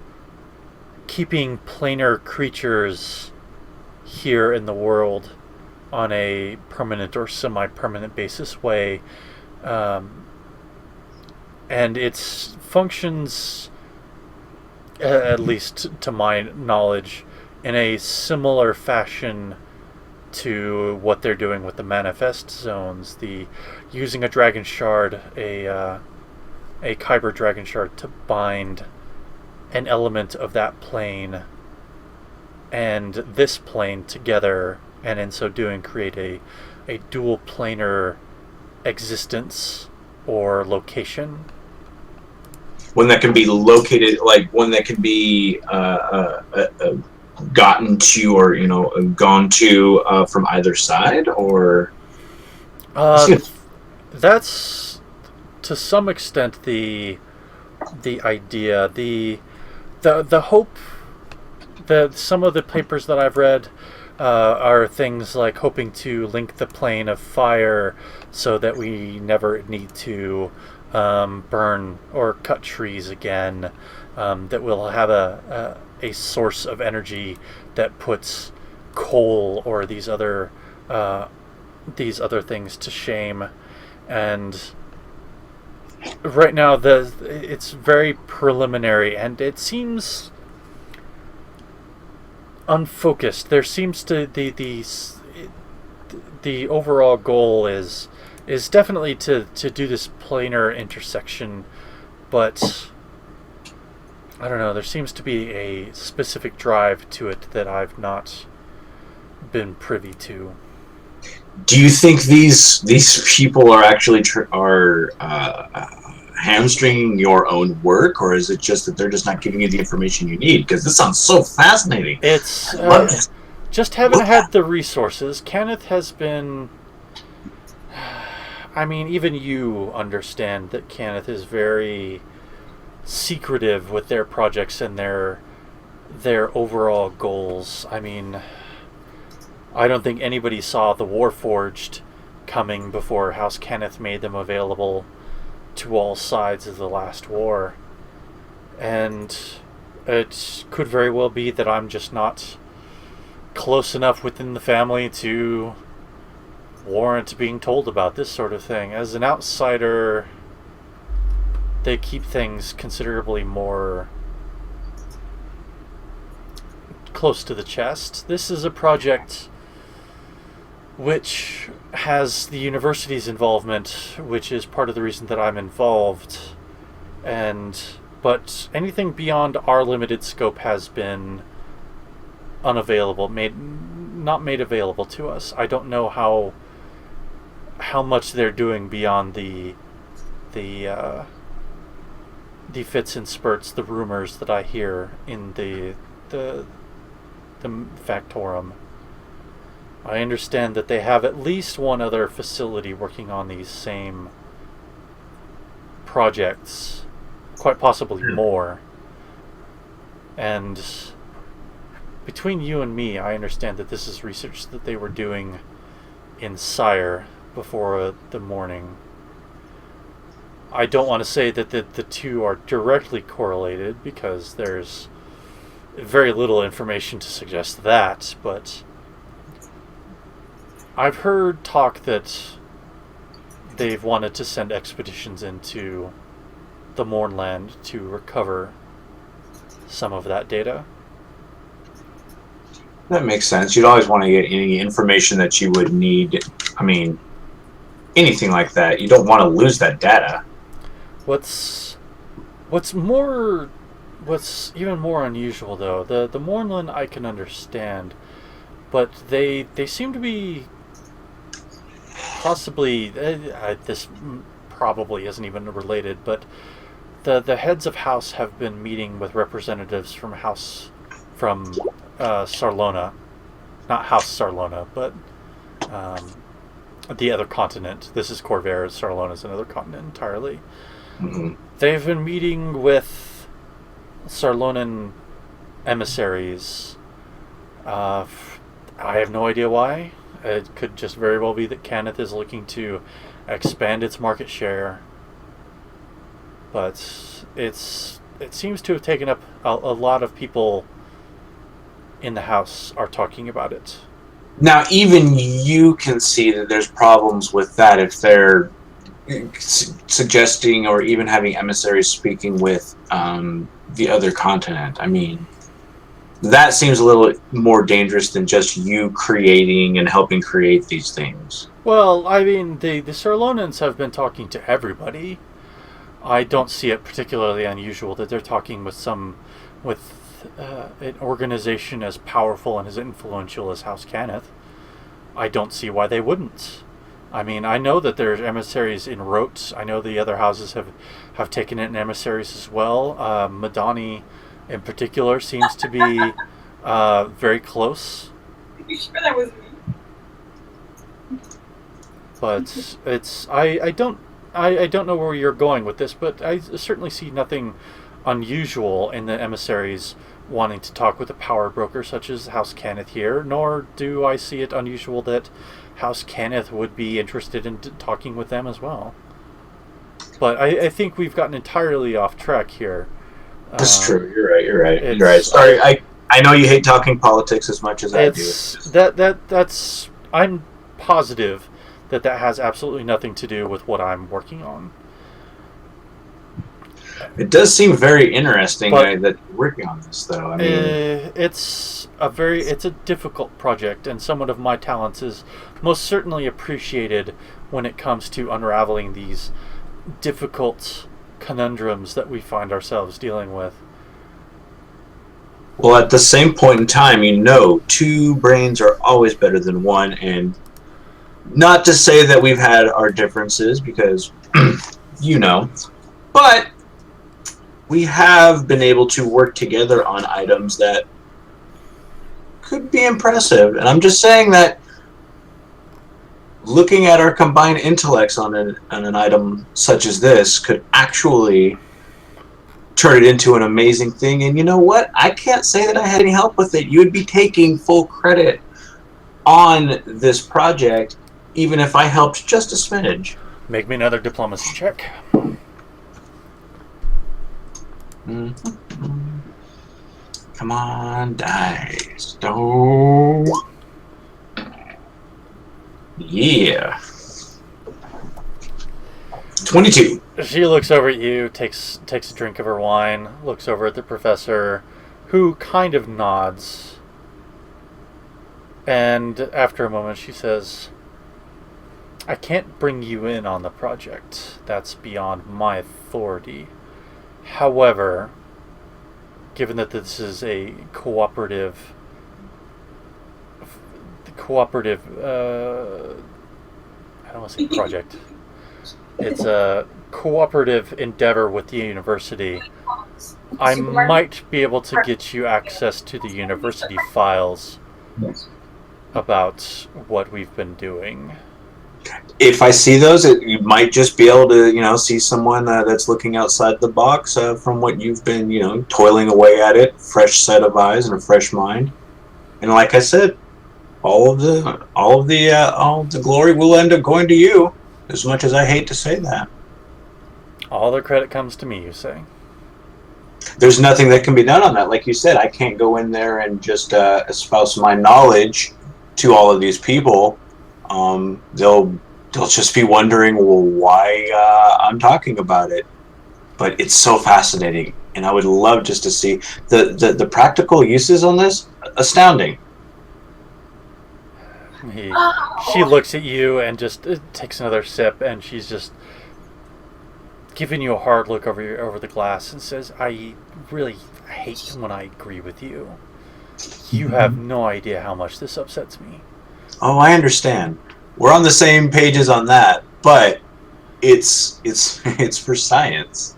keeping planar creatures here in the world on a permanent or semi-permanent basis way. And its functions, at least to my knowledge, in a similar fashion to what they're doing with the manifest zones. Using a dragon shard, a Kyber dragon shard, to bind an element of that plane and this plane together, and in so doing create a dual planar existence or location. One that can be located, like one that can be gotten to, or gone to from either side, or that's to some extent the idea. The hope some of the papers that I've read are things like hoping to link the plane of fire so that we never need to burn or cut trees again. That we'll have a source of energy that puts coal or these other things to shame. And right now it's very preliminary and it seems unfocused. There seems to the overall goal is definitely to do this planar intersection, but I don't know, there seems to be a specific drive to it that I've not been privy to. Do you think these people are actually hamstringing your own work, or is it just that they're just not giving you the information you need? Because this sounds so fascinating. It's What? just haven't had the resources. Kenneth has been. I mean, even you understand that Kenneth is very secretive with their projects and their overall goals. I mean, I don't think anybody saw the Warforged coming before House Kenneth made them available to all sides of the last war. And it could very well be that I'm just not close enough within the family to warrant being told about this sort of thing. As an outsider, they keep things considerably more close to the chest. This is a project which has the university's involvement, which is part of the reason that I'm involved. But anything beyond our limited scope has been unavailable, not made available to us. I don't know how much they're doing beyond the fits and spurts, the rumors that I hear in the Factorum. I understand that they have at least one other facility working on these same projects, quite possibly more. And between you and me, I understand that this is research that they were doing in Sire before the morning. I don't want to say that the two are directly correlated because there's very little information to suggest that, but I've heard talk that they've wanted to send expeditions into the Mornland to recover some of that data. That makes sense. You'd always want to get any information that you would need. I mean, anything like that. You don't want to lose that data. What's even more unusual, though, the Mornland I can understand, but they seem to be possibly this probably isn't even related, but the heads of house have been meeting with representatives from Sarlona, not House Sarlona, but the other continent. This is Corvair. Sarlona is another continent entirely. Mm-hmm. They've been meeting with Sarlonan emissaries. I have no idea why. It could just very well be that Kenneth is looking to expand its market share. But it seems to have taken up a lot of people in the house are talking about it. Now, even you can see that there's problems with that if they're suggesting or even having emissaries speaking with the other continent. I mean, that seems a little more dangerous than just you creating and helping create these things. Well, I mean, the Sarlonans have been talking to everybody. I don't see it particularly unusual that they're talking with an organization as powerful and as influential as House Cannith. I don't see why they wouldn't. I mean, I know that there's emissaries in Rote. I know the other houses have taken in emissaries as well. Madani, in particular, seems to be very close. Are you sure that was me? But I don't know where you're going with this, but I certainly see nothing unusual in the emissaries wanting to talk with a power broker such as House Cannith here, nor do I see it unusual that House Cannith would be interested in talking with them as well. But I think we've gotten entirely off track here. That's true. You're right. You're right. it's- You're right. Sorry, I know you hate talking politics as much as I do. That's I'm positive that has absolutely nothing to do with what I'm working on. It does seem very interesting But- that you're working on this, though. I mean, It's a difficult project, and someone of my talents is most certainly appreciated when it comes to unraveling these difficult conundrums that we find ourselves dealing with. well, at the same point in time, two brains are always better than one, and not to say that we've had our differences, because, but we have been able to work together on items that could be impressive. And I'm just saying that looking at our combined intellects on an item such as this could actually turn it into an amazing thing. And you know what? I can't say that I had any help with it. You would be taking full credit on this project, even if I helped just a smidge. Make me another diplomacy check. Come on, dice. Don't. Yeah. 22. She looks over at you, takes a drink of her wine, looks over at the professor, who kind of nods. And after a moment she says, I can't bring you in on the project. That's beyond my authority. However, given that this is a cooperative, I don't want to say project. It's a cooperative endeavor with the university. I might be able to get you access to the university files about what we've been doing. If I see those, you might just be able to, see someone that's looking outside the box from what you've been, toiling away at it. Fresh set of eyes and a fresh mind. And like I said, all of the glory will end up going to you. As much as I hate to say that, All the credit comes to me, you say? there's nothing that can be done on that. Like you said, I can't go in there and just espouse my knowledge to all of these people. They'll just be wondering, well, why I'm talking about it. But it's so fascinating, and I would love just to see the practical uses on this. Astounding. She looks at you and just takes another sip, and she's just giving you a hard look over the glass and says, I really hate when I agree with you. You have no idea how much this upsets me. Oh, I understand. We're on the same pages on that, but it's for science.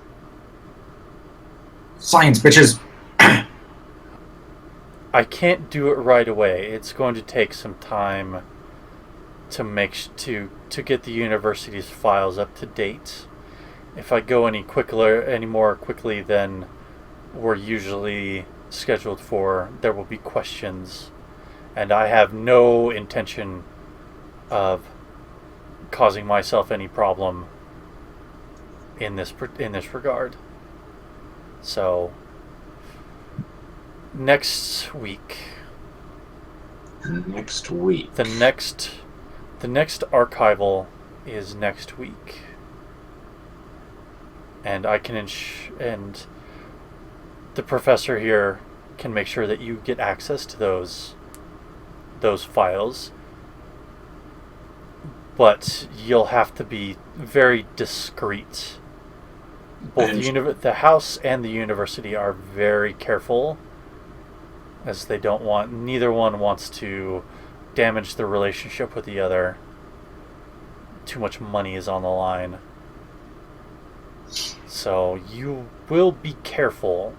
Science, bitches. I can't do it right away. It's going to take some time to get the university's files up to date. If I go any more quickly than we're usually scheduled for, there will be questions, and I have no intention of causing myself any problem in this regard. So next week. The next archival is next week, and I can and the professor here can make sure that you get access to those files. But you'll have to be very discreet. Both the house and the university are very careful, as neither one wants to damage the relationship with the other. Too much money is on the line. So you will be careful.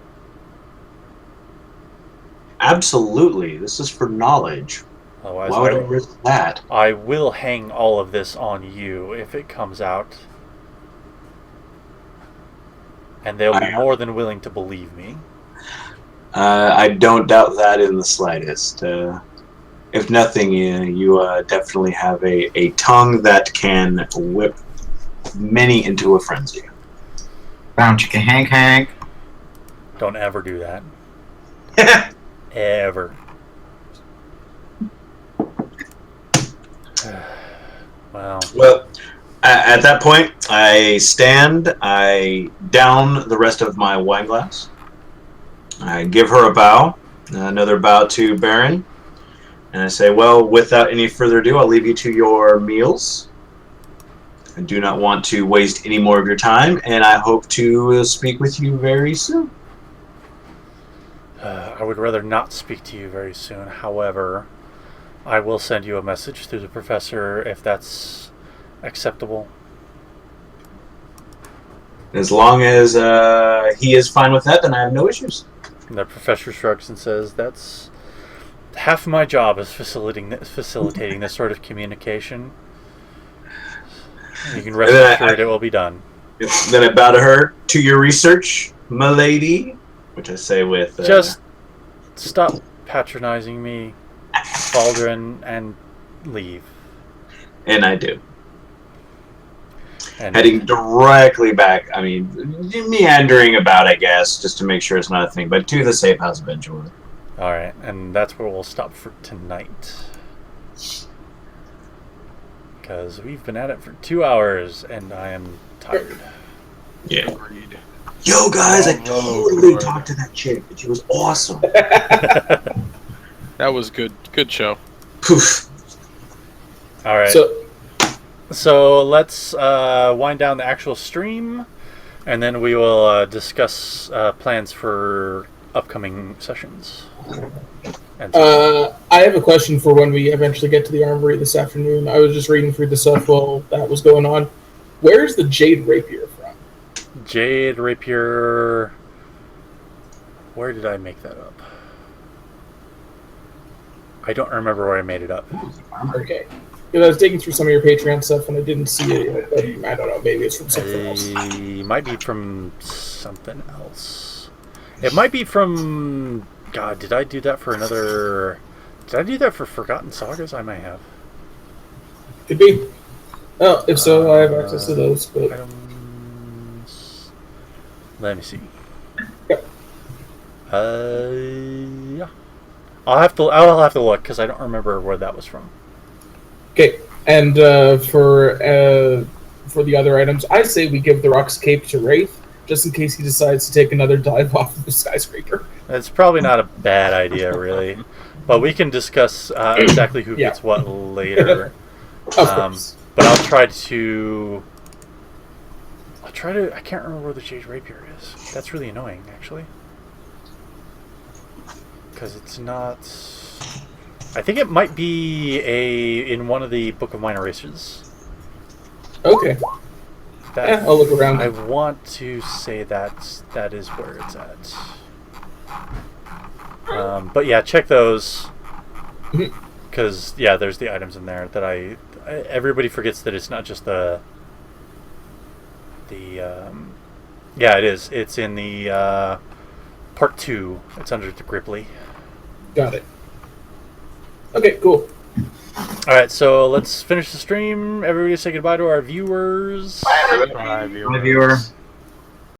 Absolutely. This is for knowledge. Otherwise, why would I risk that? I will hang all of this on you if it comes out. And they'll be more than willing to believe me. I don't doubt that in the slightest. If nothing, you definitely have a tongue that can whip many into a frenzy. Bound chicka Hank Hank. Don't ever do that. Ever. Wow. Well, at that point, I stand, I down the rest of my wine glass. I give her a bow, another bow to Baron, and I say, well, without any further ado, I'll leave you to your meals. I do not want to waste any more of your time, and I hope to speak with you very soon. I would rather not speak to you very soon. However, I will send you a message through the professor if that's acceptable. As long as he is fine with that, then I have no issues. And the professor shrugs and says, that's half my job is facilitating this sort of communication. You can rest assured it will be done. Then I bow to her. To your research, milady, which I say with... Just stop patronizing me, Baldrin, and leave. And I do. And Heading directly back, I mean, meandering about, I guess, just to make sure it's not a thing, but to the safe house eventually. Alright, and that's where we'll stop for tonight. Because we've been at it for 2 hours, and I am tired. Yeah. Agreed. Yo, guys, I Oh, totally Lord. talked to that chick, and she was awesome. That was good. Good show. Poof. Alright. So let's wind down the actual stream, and then we will discuss plans for upcoming sessions. And I have a question for when we eventually get to the armory this afternoon. I was just reading through the stuff while that was going on. Where's the Jade Rapier from? Jade Rapier. Where did I make that up? I don't remember where I made it up. Okay. Because I was digging through some of your Patreon stuff and I didn't see it. But I don't know. Maybe it's from something else. It might be from something else. It might be from... God, did I do that for another... Did I do that for Forgotten Sagas? I might have. Could be. Oh, if so, I have access to those. But Items... Let me see. Yep. Yeah. I'll have to look because I don't remember where that was from. okay, and for the other items, I say we give the Rock's cape to Wraith, just in case he decides to take another dive off of the skyscraper. It's probably not a bad idea, really. But we can discuss exactly who Yeah. gets what later. Of course. But I'll try to... I can't remember where the Jade Rapier is. That's really annoying, actually. Because it's not... I think it might be in one of the Book of Minor Races. Okay. That, I'll look around. I want to say that is where it's at. But yeah, check those. Because, yeah, there's the items in there that everybody forgets that it's not just yeah, it is. It's in the part 2. It's under the Gripply. Got it. Okay, cool. Alright, so let's finish the stream. Everybody say goodbye to our viewers. Bye, viewers. My viewer.